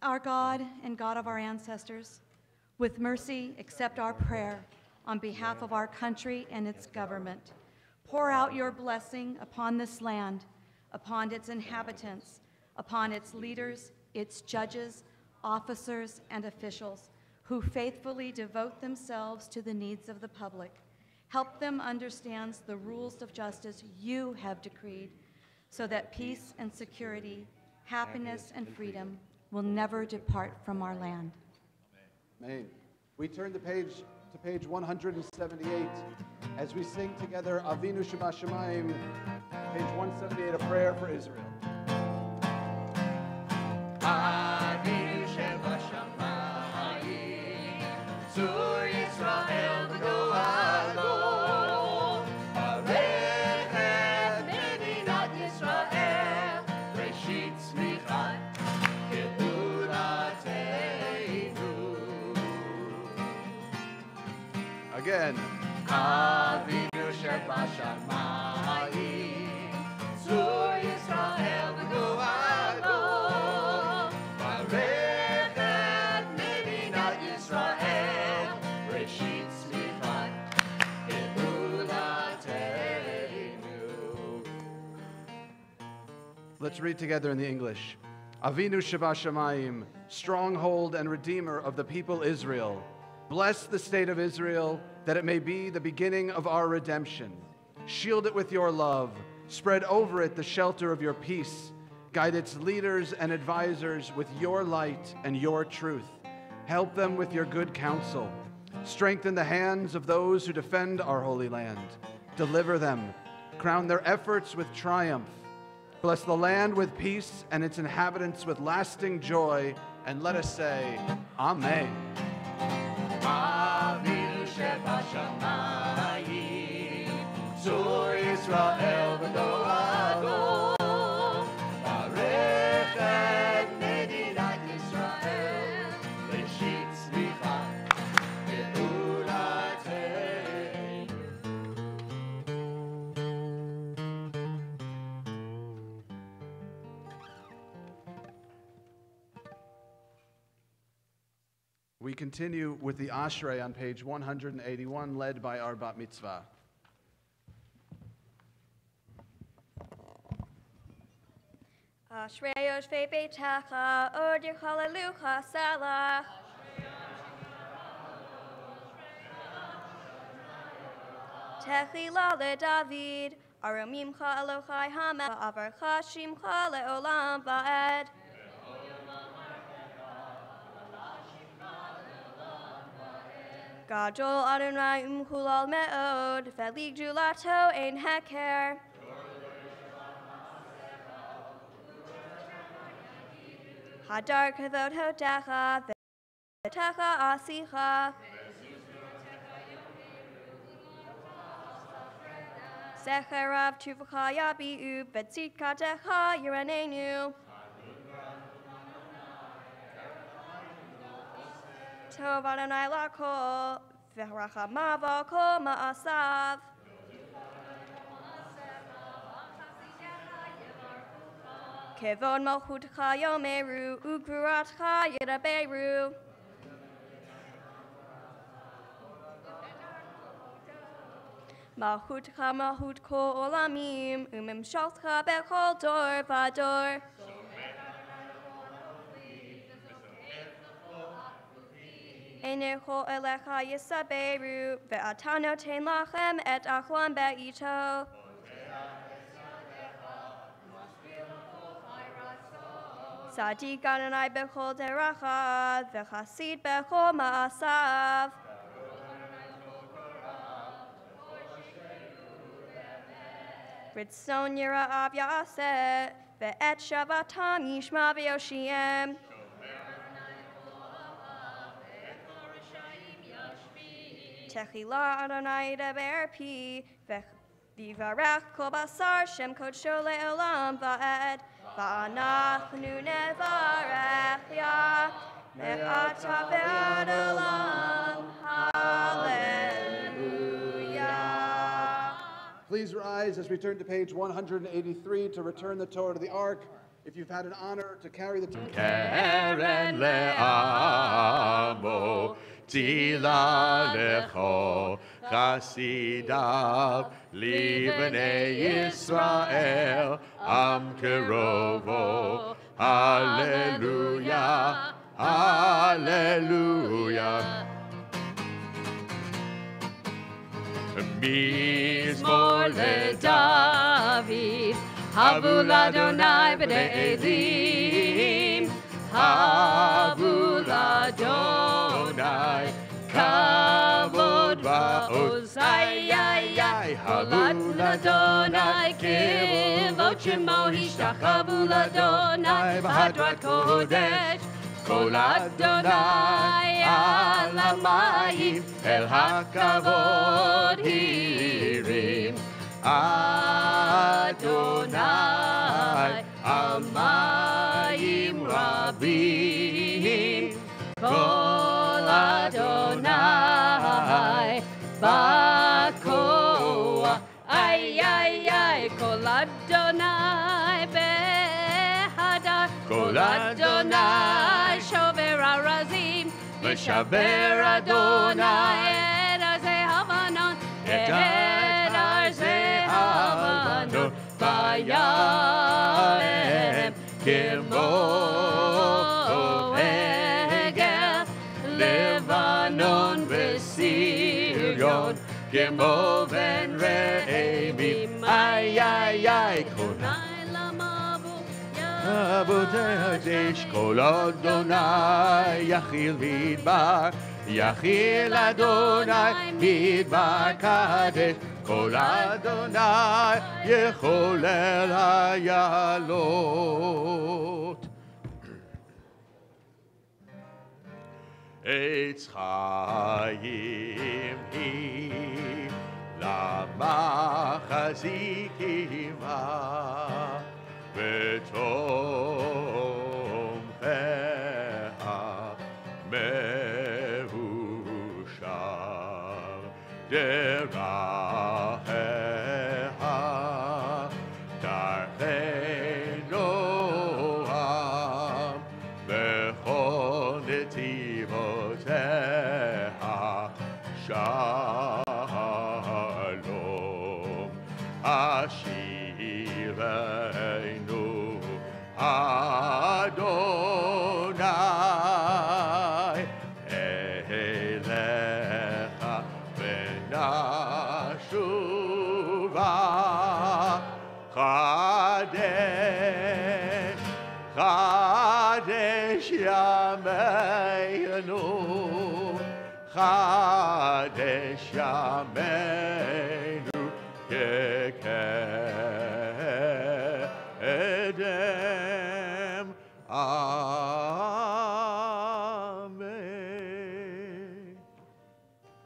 Our God and God of our ancestors, with mercy accept our prayer on behalf of our country and its government. Pour out your blessing upon this land, upon its inhabitants, upon its leaders, its judges, officers, and officials who faithfully devote themselves to the needs of the public. Help them understand the rules of justice you have decreed, so that peace and security, happiness and freedom will never depart from our land. Amen. We turn the page to page 178 as we sing together Avinu Shema Shemayim, page 178, a prayer for Israel. Avinu Shema Shemayim, Zur Yisrael v'Goalo, Barechet Medinat Yisrael, Reshit Tzmichat Ge'ulateinu. Again. Avinu Shema Shemayim, Zur Yisrael v'Goalo, Barechet Medinat Yisrael, Let's read together in the English. Avinu Shabashamayim, stronghold and redeemer of the people Israel, bless the state of Israel, that it may be the beginning of our redemption. Shield it with your love, spread over it the shelter of your peace, guide its leaders and advisors with your light and your truth. Help them with your good counsel. Strengthen the hands of those who defend our holy land. Deliver them. Crown their efforts with triumph. Bless the land with peace and its inhabitants with lasting joy. And let us say, Amen. Avinu shebashamayim, Zur Yisrael v'Doago, Barech et Medinat Yisrael, Reshit tzmicha ge'ulateinu. We continue with the Ashrei on page 181, led by our Bat Mitzvah. Ashrei yoshvei beitecha, od yechalelucha salah. Techila leDavid, aromimcha Elochai hamed, va'avarcha shimcha leolam va'ed. Gadol Adonai umhulal me'od, velig julato ein heker. Hadar kavod hodecha, v'techa asicha. Zecharav tuvacha yabi'u, v'tzidkatecha yiranenu. Tov Adonai lakol, v'rachamav kol ma'asav. Kevod malchutcha yomeru, ugvuratcha yidaberu. Malchutcha malchut kol olamim, umimshalcha bechol dor v'ador. Enecho elecha yisaberu, ve'ata noten lachem et achlam be'ito. Tzadik Adonai bechol deracha, ve'chasid bechol ma'asav. Ritzon yira'av ya'aseh, ve'et shavatam yishma v'yoshiem. Techila Adonai deber pi, v'varech kol basar shem kodsho le'olam va'ed, va'anachnu nevarech ya, me'ata ve'ad olam, hallelujah. Please rise as we turn to page 183 to return the Torah to the Ark. If you've had an honor to carry the Torah. Keren le'amo, Tila lecho, Chasidav, Libnei Yisrael, Am Kerovo, Hallelujah, Hallelujah. Mizmor leDavid, Havu l'Adonai b'nei Elim, Havu l'Adonai, Kavod va'oz, Havu l'Adonai, Kivot shemo hishtachavu l'Adonai, v'hadrat kodesh, Kol Adonai al hamayim, el hakavod hirim, Adonai al mayim rabim, Kol Adonai bakoa, ay, Kol Adonai behadar, Kol Adonai shover arazim, v'shaver Adonai et arze havanon, et arze havanon, Hayam Kimo Egel Lebanon Vesirion Kimo Ben Re'emim Ay ay ay Konai Lamavu Abudesh Kol Adonai Yachil Midbar Yachil Adonai Midbar Kadesh Kol Adonai Yecholel Hayalot Eitz Chaim Hi Lamachazikim Ha V'tomcheha Mevushar Deracheha Tarchei Noam V'chol Netivoteha Shalom Ashireinu Adonai Elecha V'nashuva Chadesh Chadesh Yameinu Chadesh Yameinu Kekedem Amen.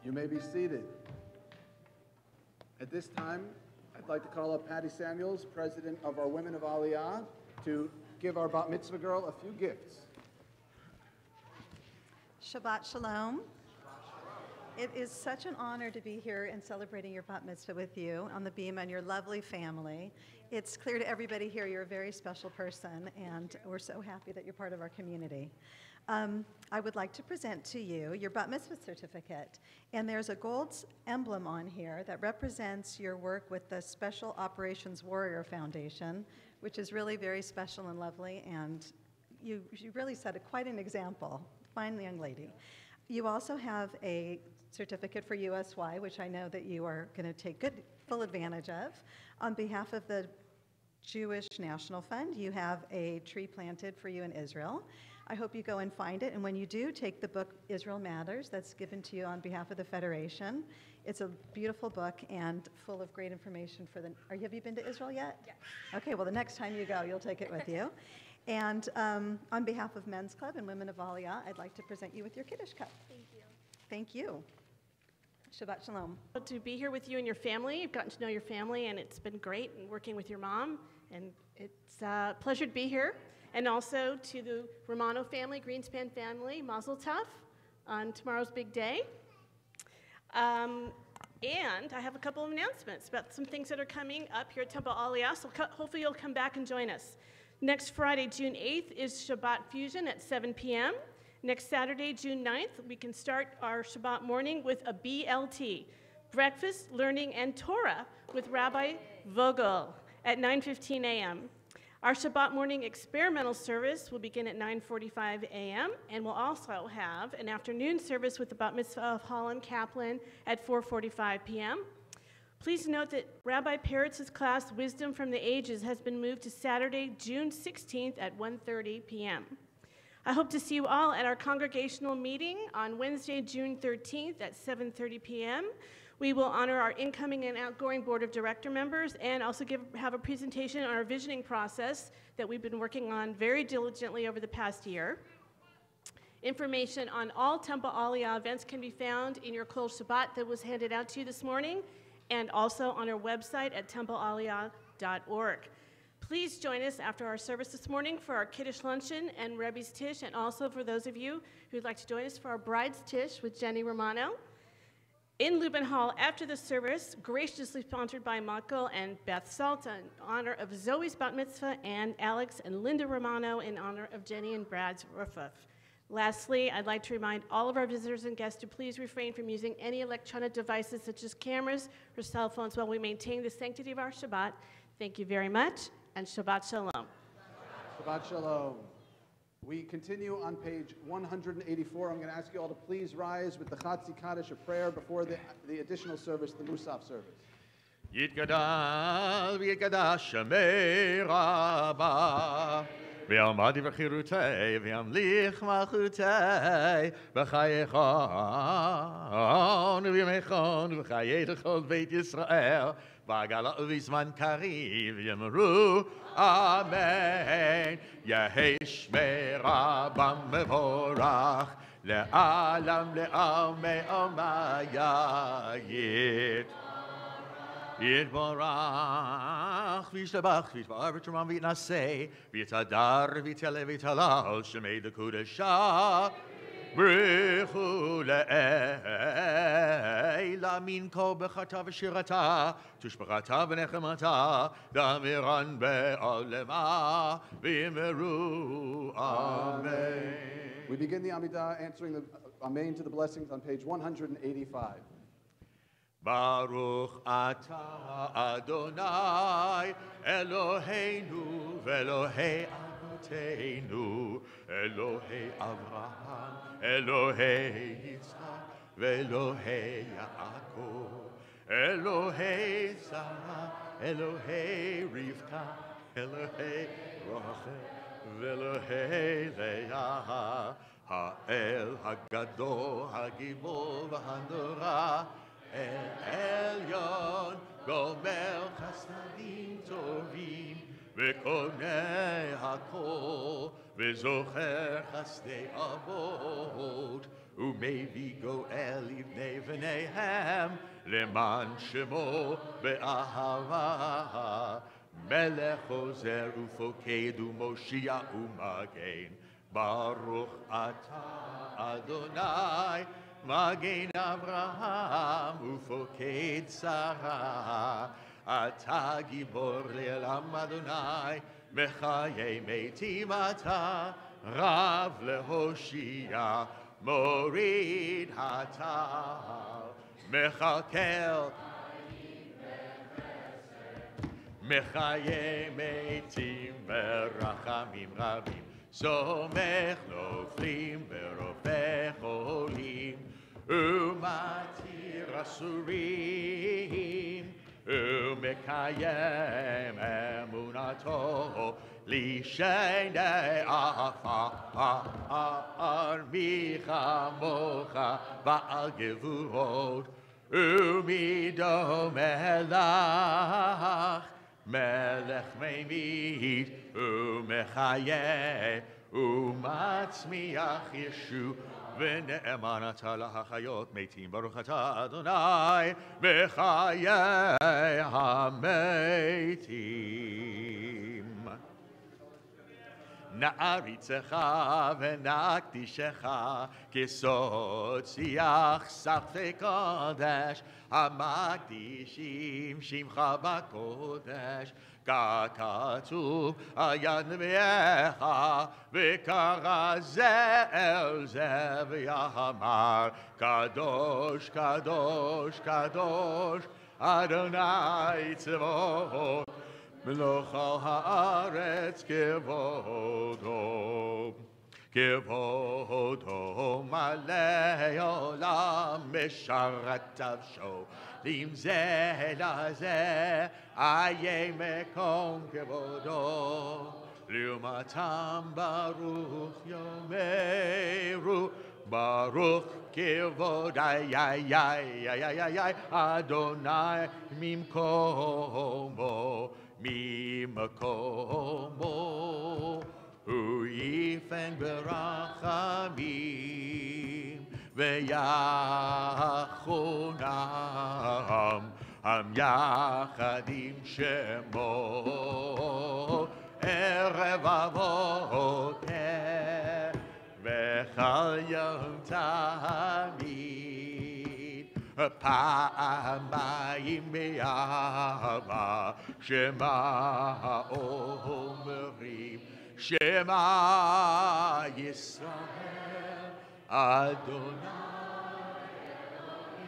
You may be seated. At this time, I'd like to call up Patty Samuels, president of our Women of Aliyah, to give our bat mitzvah girl a few gifts. Shabbat Shalom. It is such an honor to be here and celebrating your bat mitzvah with you on the beam and your lovely family. It's clear to everybody here you're a very special person, and we're so happy that you're part of our community. I would like to present to you your bat mitzvah certificate, and there's a gold emblem on here that represents your work with the Special Operations Warrior Foundation, which is really very special and lovely, and you really set quite an example. Fine young lady. You also have a certificate for USY, which I know that you are going to take full advantage of. On behalf of the Jewish National Fund, you have a tree planted for you in Israel. I hope you go and find it, and when you do, take the book Israel Matters that's given to you on behalf of the Federation. It's a beautiful book and full of great information for the... Have you been to Israel yet? Yes. Okay, well, the next time you go, you'll take it with you. And on behalf of Men's Club and Women of Aliyah, I'd like to present you with your Kiddush cup. Thank you. Thank you. Shabbat Shalom. To be here with you and your family. You've gotten to know your family, and it's been great working with your mom. And it's a pleasure to be here. And also to the Romano family, Greenspan family, Mazel Tov on tomorrow's big day. And I have a couple of announcements about some things that are coming up here at Temple Aliyah, so hopefully you'll come back and join us. Next Friday, June 8th, is Shabbat Fusion at 7 p.m. Next Saturday, June 9th, we can start our Shabbat morning with a BLT, Breakfast, Learning, and Torah, with Rabbi Vogel at 9:15 a.m. Our Shabbat morning experimental service will begin at 9:45 a.m. and we'll also have an afternoon service with the Bat Mitzvah of Holland Kaplan at 4:45 p.m. Please note that Rabbi Peretz's class, Wisdom from the Ages, has been moved to Saturday, June 16th at 1:30 p.m. I hope to see you all at our congregational meeting on Wednesday, June 13th at 7:30 p.m. We will honor our incoming and outgoing Board of Director members and also have a presentation on our visioning process that we've been working on very diligently over the past year. Information on all Temple Aliyah events can be found in your Kol Shabbat that was handed out to you this morning, and also on our website at templealiyah.org. Please join us after our service this morning for our Kiddush Luncheon and Rebbe's Tish, and also for those of you who'd like to join us for our Bride's Tish with Jenny Romano. In Lubin Hall, after the service, graciously sponsored by Michael and Beth Salta in honor of Zoe's Bat Mitzvah, and Alex and Linda Romano in honor of Jenny and Brad's Rufuf. Lastly, I'd like to remind all of our visitors and guests to please refrain from using any electronic devices such as cameras or cell phones while we maintain the sanctity of our Shabbat. Thank you very much, and Shabbat Shalom. Shabbat Shalom. We continue on page 184. I'm going to ask you all to please rise with the Chatzi Kaddish, a prayer before the additional service, the Musaf service. יתגדל ויתקדש שמי רבה ויעמדי בחירותי וימליך מלכותי בחייכון ובימיכון ובחיי כל בית ישראל בעגלה ובזמן קריב יאמרו אמן. יהי שמי רבם מבורך לעולם לעלמי עלמי יתברך וישתבח ויתפאר ותרומם ויתנשא ויתהדר ויתעלה ויתהלל שמי דקודשה ברכו לאלה מן כה בחרתה ושירתה תשבחתה ונחמתה דמירן בעולמה ואמרו אמן. We begin the Amidah answering the Amen to the blessings on page 185. Baruch atah Adonai Eloheinu ve'Elohei Avotenu Elohei Avraham Elohei Yitzchak ve'Elohei Yaakov Elohei Sarah Elohei Rivka Elohei Rachel ve'Elohei Leah Ha'el Hagadol Hagibor v'Hanora עליון גומר חסדים טובים וקונה הכל וזוכר חסדי אבות ומביא גואל לבני בניהם למען שמו באהבה מלך עוזר ופוקד ומושיע ומגן ברוך אתה אדוני מגן אברהם ופוקד שרה אתה גיבור לעולם אדוני בחיי מתים אתה רב להושיע מוריד הטל מכלכל מחיי מתים ברחמים רבים סומך נופלים ורופא חולים ומתיר אסורים ומקיים אמונתו לשני עפר מי כמוך בעל גבורות ומי דומה לך מלך ממית ומחיה ומצמיח ישוע ונאמן אתה להחיות מתים ברוך אתה אדוני בחיי המתים. נעריצך ונקדישך כסוד שיח ספי קודש המקדישים שמך בקודש ככתוב על יד נביאך וקרא זה אל זה ויאמר קדוש קדוש קדוש אדוני צבאות מלוך על הארץ כבודו כבודו מלא עולם משרת נפשו למזה לזה איה מקום כבודו לעומתם ברוך יאמרו ברוך כבוד אדוני ממקומו ממקומו הוא יפן ברחמים ויחונם המייחדים שמו ערב הבוקר וכל יום תמיד פעמיים באהבה שמע אומרים שמע ישראל אדוני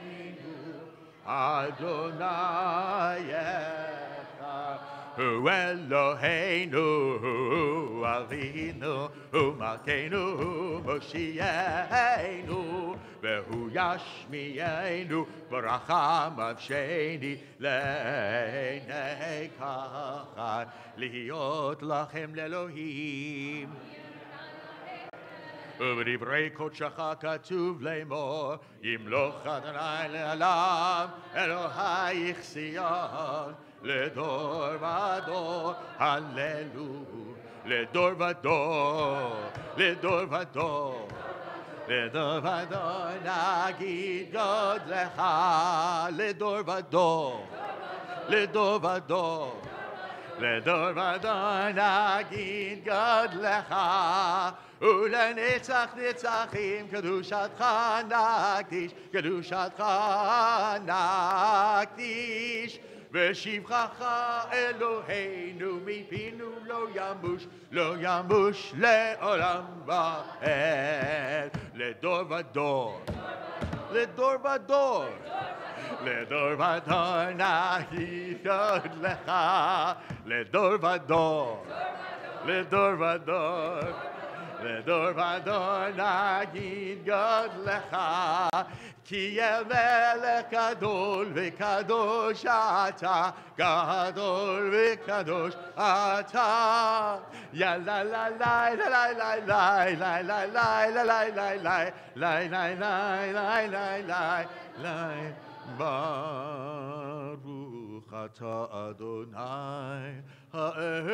אלוהינו אדוני אחד Hu Eloheinu, Hu Avinu, Hu Malkeinu, Hu Moshienu, Vehu Yashmienu, Barachamav Sheni, Leinei Kachai, Liot Lachem Lelohim. ובדברי קודשך כתוב לאמור, ימלוך אדוני לעולם, אלוהיך ציון, לדור ודור, הללו, לדור ודור, לדור ודור, לדור ודור, נגיד גודלך, לדור ודור, לדור ודור, לדור ודור, נגיד גודלך, ולנצח נצחים קדושתך נקדיש, קדושתך נקדיש, ושבחך אלוהינו מפינו לא ימוש, לא ימוש לעולם ועד, לדור ודור, לדור ודור, לדור ודור נגיד גודלך, לדור ודור, לדור ודור, לדור ודור נגיד גודלך, כי אל מלך גדול וקדוש אתה, גדול וקדוש אתה. יאללה לי לי לי לי לי לי לי לי לי לי לי לי ברוך אתה אדוני האל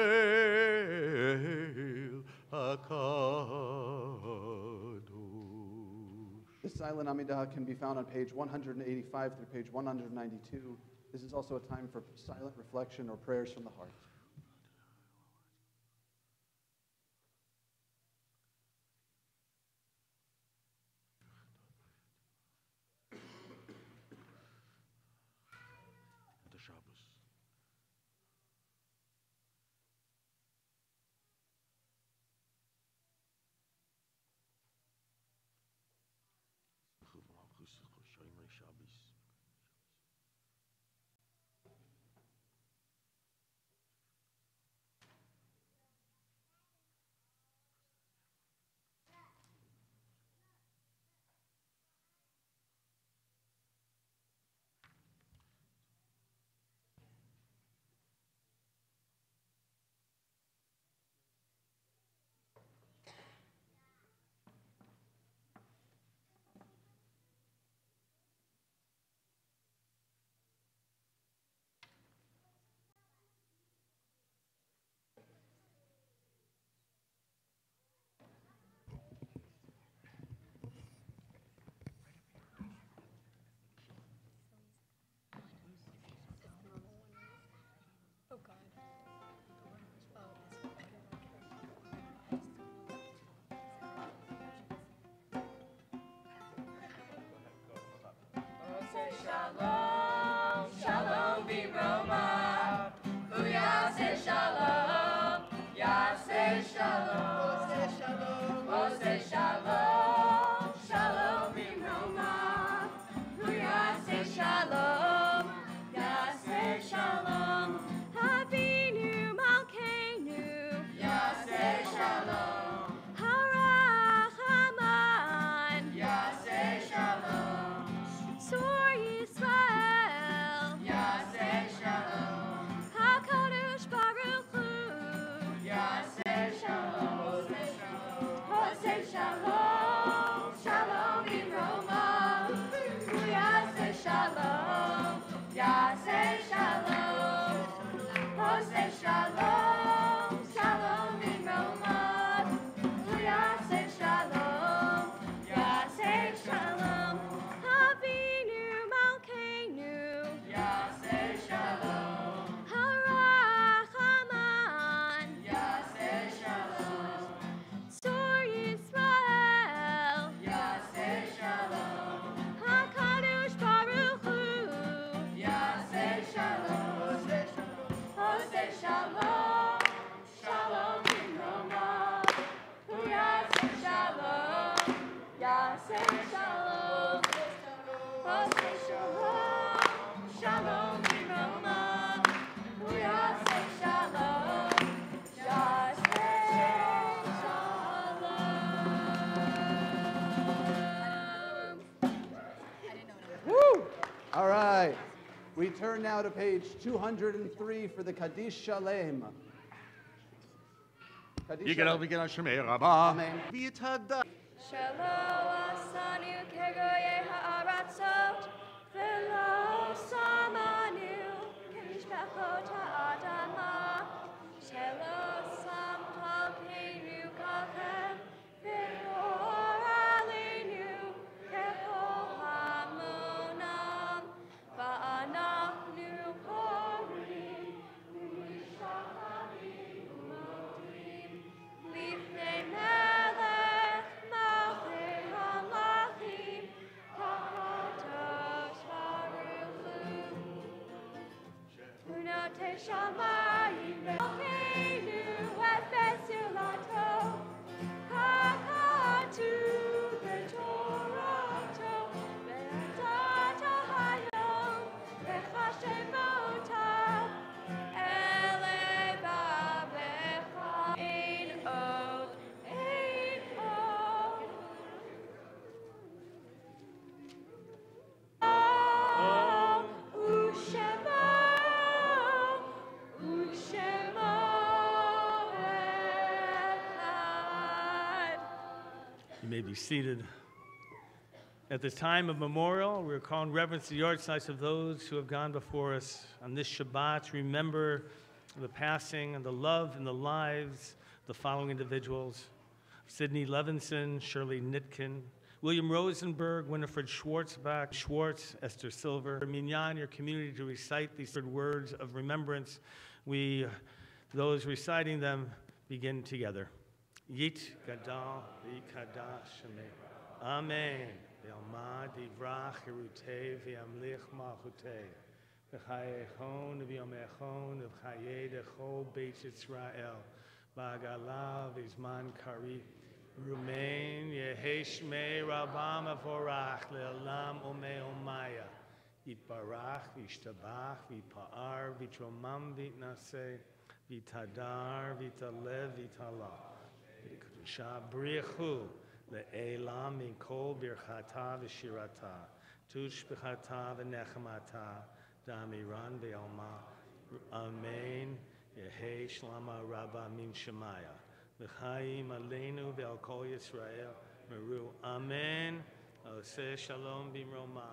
The silent Amidah can be found on page 185 through page 192. This is also a time for silent reflection or prayers from the heart. Shalom, shalom b'roma. Hu yaseh shalom, yaseh shalom. Oseh shalom, shalom b'roma. Hu yaseh shalom, yaseh shalom. Avinu Malkeinu, Yaseh shalom, Harachaman, yaseh shalom. Tzor Yisrael, Yaseh shalom, HaKadosh Baruch Hu, Yaseh shalom, Oseh shalom, shalom b'roma. Hu yaseh shalom, yaseh shalom, Oseh shalom, shalom b'roma. Hu yaseh shalom, yaseh shalom, Avinu Malkeinu, yaseh shalom, Harachaman, yaseh shalom, Tzor Yisrael, yaseh shalom, HaKadosh Baruch Hu, yaseh shalom, Oseh shalom, shalom b'roma. Hu yaseh shalom, yaseh shalom, Oseh shalom, shalom b'roma. Hu yaseh shalom. We turn now to page 203 for the Kaddish Shalem. Yigel Vigel Shemei Rabbah. Amen. Shelo asanu kegoye ha'aratzot, velo samanu kemishpachot ha'adama. Shelo samto keinu kachem, v'or alinu kechol hamunam. Va'anachnu korim, v'mishachachim u'modim, lifnei melech malchei hamachim, kachatos baruchu. Unotei shamayim v'elkeinu et besulato, kakatu v'torato, ve'atata hayom, v'chashemotav, elei babecha, ein od, ein od. Ushema, Ushema echad. You may be seated. At this time of memorial, we're calling reverence to the archetypes of those who have gone before us on this Shabbat. Remember the passing and the love and the lives of the following individuals: Sidney Levinson, Shirley Nitkin, William Rosenberg, Winifred Schwartz, Esther Silver. Minyan, your community, to recite these words of remembrance. We, those reciting them, begin together. Yit gadal v'kadash shemeh. Amen. V'yalmad yivrach hirutei v'yamlich malchutei. V'chayechon v'yomechon v'chayei dechol beit Yisrael. B'agala v'zman kari. Rumain yehi shmei rabam avorach le'olam omei omaya. Yitbarach v'yishtabach v'yipa'ar v'yitromam v'yitnaseh v'yitadar v'yitalev v'yitalah. Shabrichu le'elam min kol birchata v'shirata tushbechata v'nechemata damiran ve'alma. Amen. Yehi shlama rabba min shemaya v'chaim aleinu ve'al kol Yisrael meru. Amen. Oseh shalom b'mroma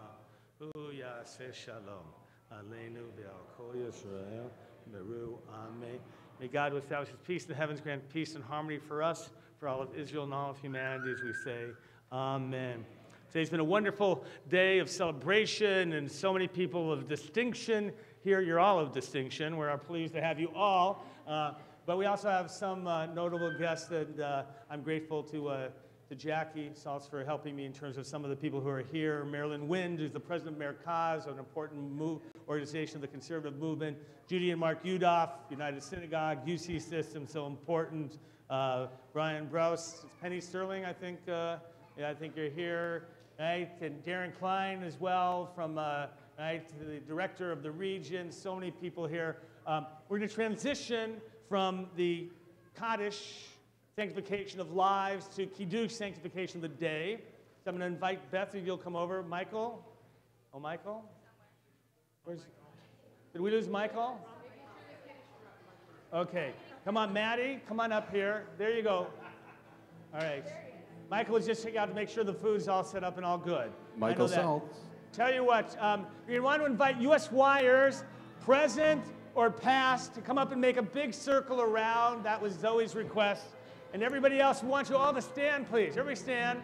u'yaseh shalom aleinu ve'al kol Yisrael meru. Amen. May God establish his peace in the heavens, grant peace and harmony for us, for all of Israel and all of humanity, as we say, amen. Today's been a wonderful day of celebration and so many people of distinction here. You're all of distinction. We're pleased to have you all. But we also have some notable guests, and I'm grateful to Jackie Saltz for helping me in terms of some of the people who are here. Marilyn Wind, who's the president of Merkaz, an important organization of the conservative movement. Judy and Mark Udoff, United Synagogue, UC System, so important. Brian Brous, Penny Sterling, I think I think you're here, right? And Darren Klein as well, from right, the director of the region. So many people here. We're going to transition from the Kaddish, sanctification of lives, to Kiddush, sanctification of the day. So I'm going to invite Beth, if you'll come over. Michael? Oh, Michael? Did we lose Michael? Okay. Come on, Maddie. Come on up here. There you go. All right. Michael was just checking out to make sure the food's all set up and all good. Michael Saltz. Tell you what, you're going to want to invite U.S. Wires, present or past, to come up and make a big circle around. That was Zoe's request. And everybody else, we want you all to stand, please. Everybody stand.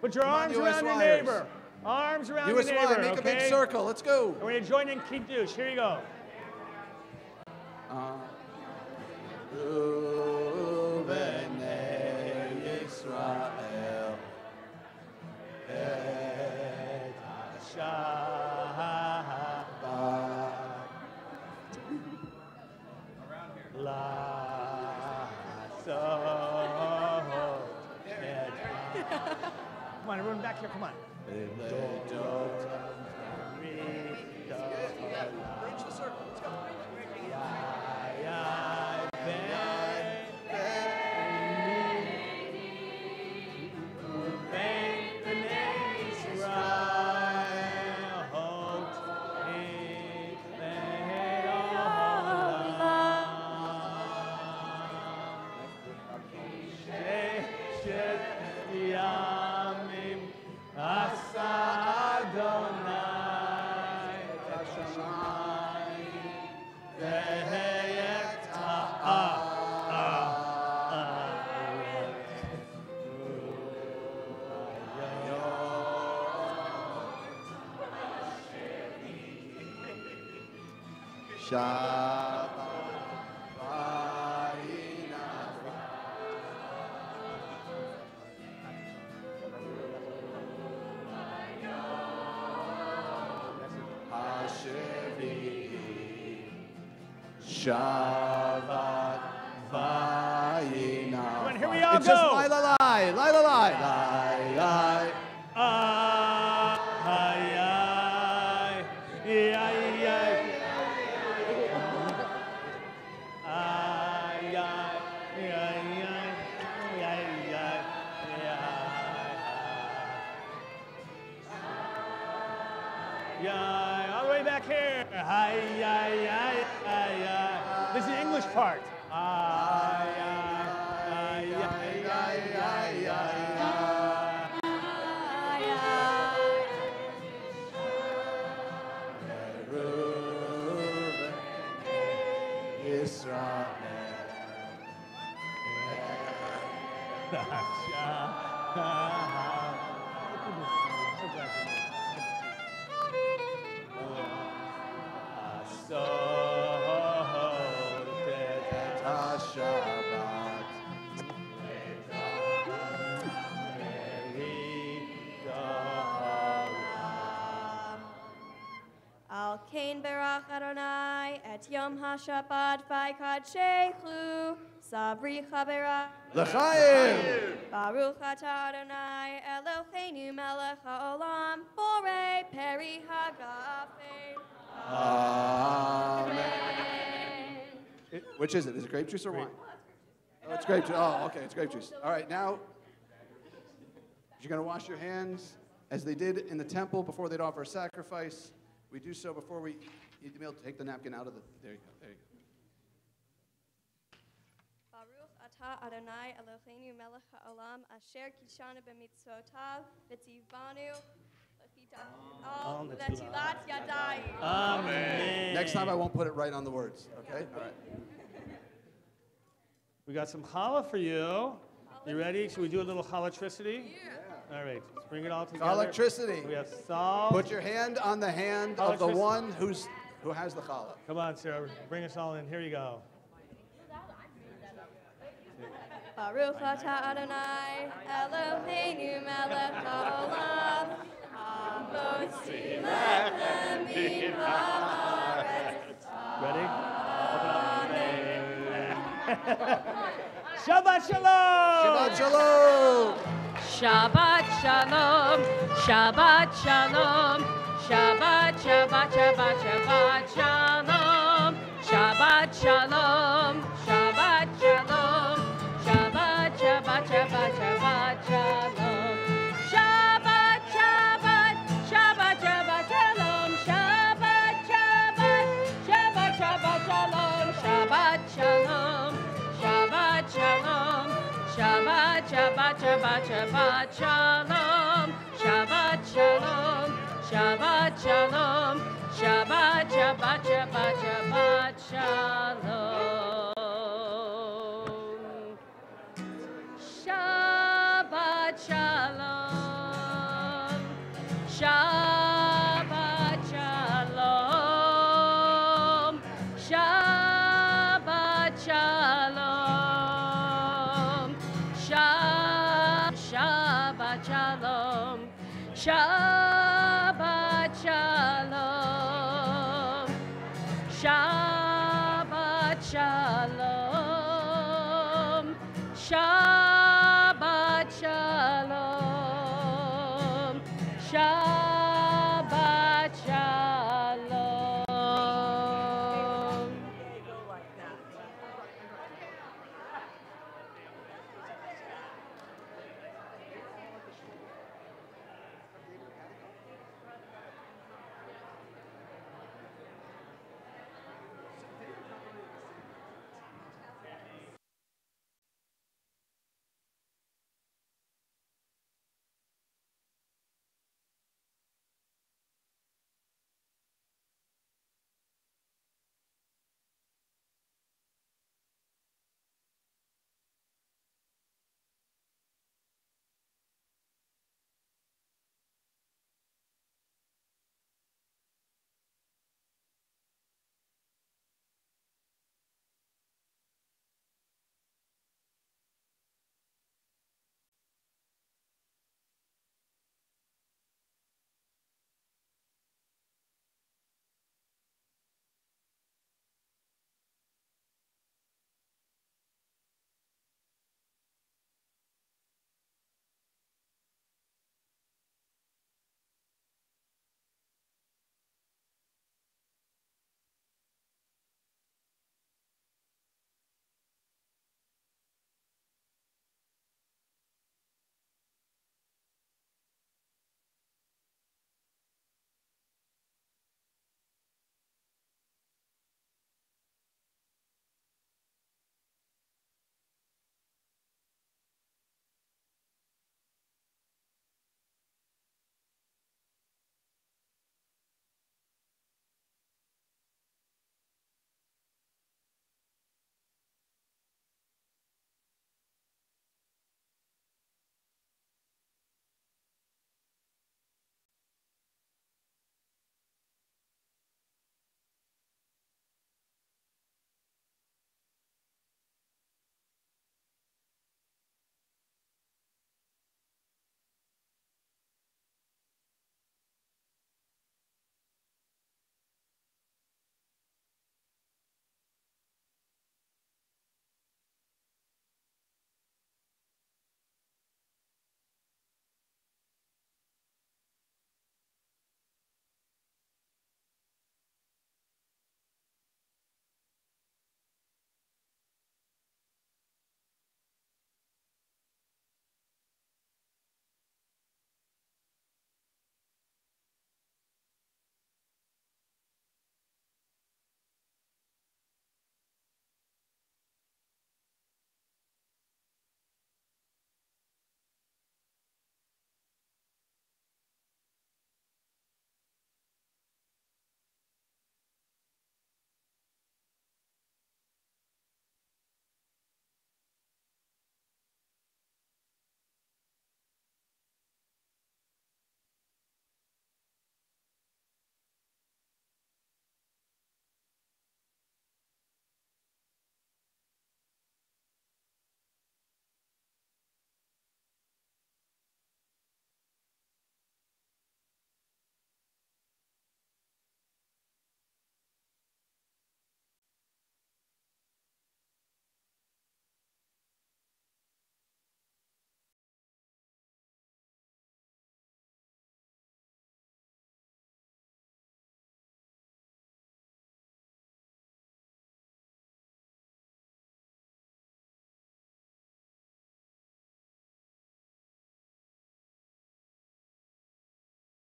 Put your arms around your neighbor. Arms around your neighbor, USY, make a big circle. Let's go. And we're going to join in Kiddush. Here you go. Israel et Shabbat Come on, everyone back here, come on. Reach the circle. Let's go. Yamim Asa Adonai Hashamayim Veheyek Shabbat Shabbat Vayina. Come on, here we all it's go. Just lie, lie, lie, lie, lie, lie, lie. All the way back here. This is the English part. Al Kain Berach Adonai et Yom HaShabbat Vaykadshechu Sabricha Berach L'chaim. Baruch Atah Adonai Eloheinu Melech HaOlam Borei Peri Hagafei. Amen. Which is it? Is it grape juice or wine? Oh, it's grape juice. Oh, okay, it's grape juice. All right, now you're going to wash your hands as they did in the temple before they'd offer a sacrifice. We do so before we eat the meal. Take the napkin out of the. There you go. There you go. Baruch Atah Adonai Eloheinu Melech HaOlam Asher Kishanu B'mitzvotav V'tzivanu L'tilat Yadayim. Amen. Next time I won't put it right on the words. Okay. All right. We got some challah for you. You ready? Should we do a little challah-tricity? Yeah. All right. Let's bring it all together. Electricity. We have salt. Put your hand on the hand of the one who has the challah. Come on, Sarah. Bring us all in. Here you go. Baruch Atah Adonai Eloheinu Melech HaOlam Hamotzi Lechem Min Haaretz. Ready? Shabbat shalom! Shabbat shalom! Shabbat shalom, Shabbat shalom, Shabbat, Shabbat, Shabbat, Shabbat shalom, Shabbat shalom, Shabbat shalom, Shabbat, Shabbat, Shabbat, Shabbat shalom, Shabbat, Shabbat, Shabbat, Shabbat shalom, Shabbat, Shabbat, Shabbat, Shabbat shalom, Shabbat shalom, Shabbat shalom. Shabbat, Shabbat, Shabbat, Shabbat, Shalom. Shabbat, Shalom. Shabbat, Shalom. Shabbat, Shabbat, Shabbat, Shabbat, Shalom. Shabbat, Shalom. Shabbat, Shalom. Shabbat, Shalom. Shabbat shalom, Shabbat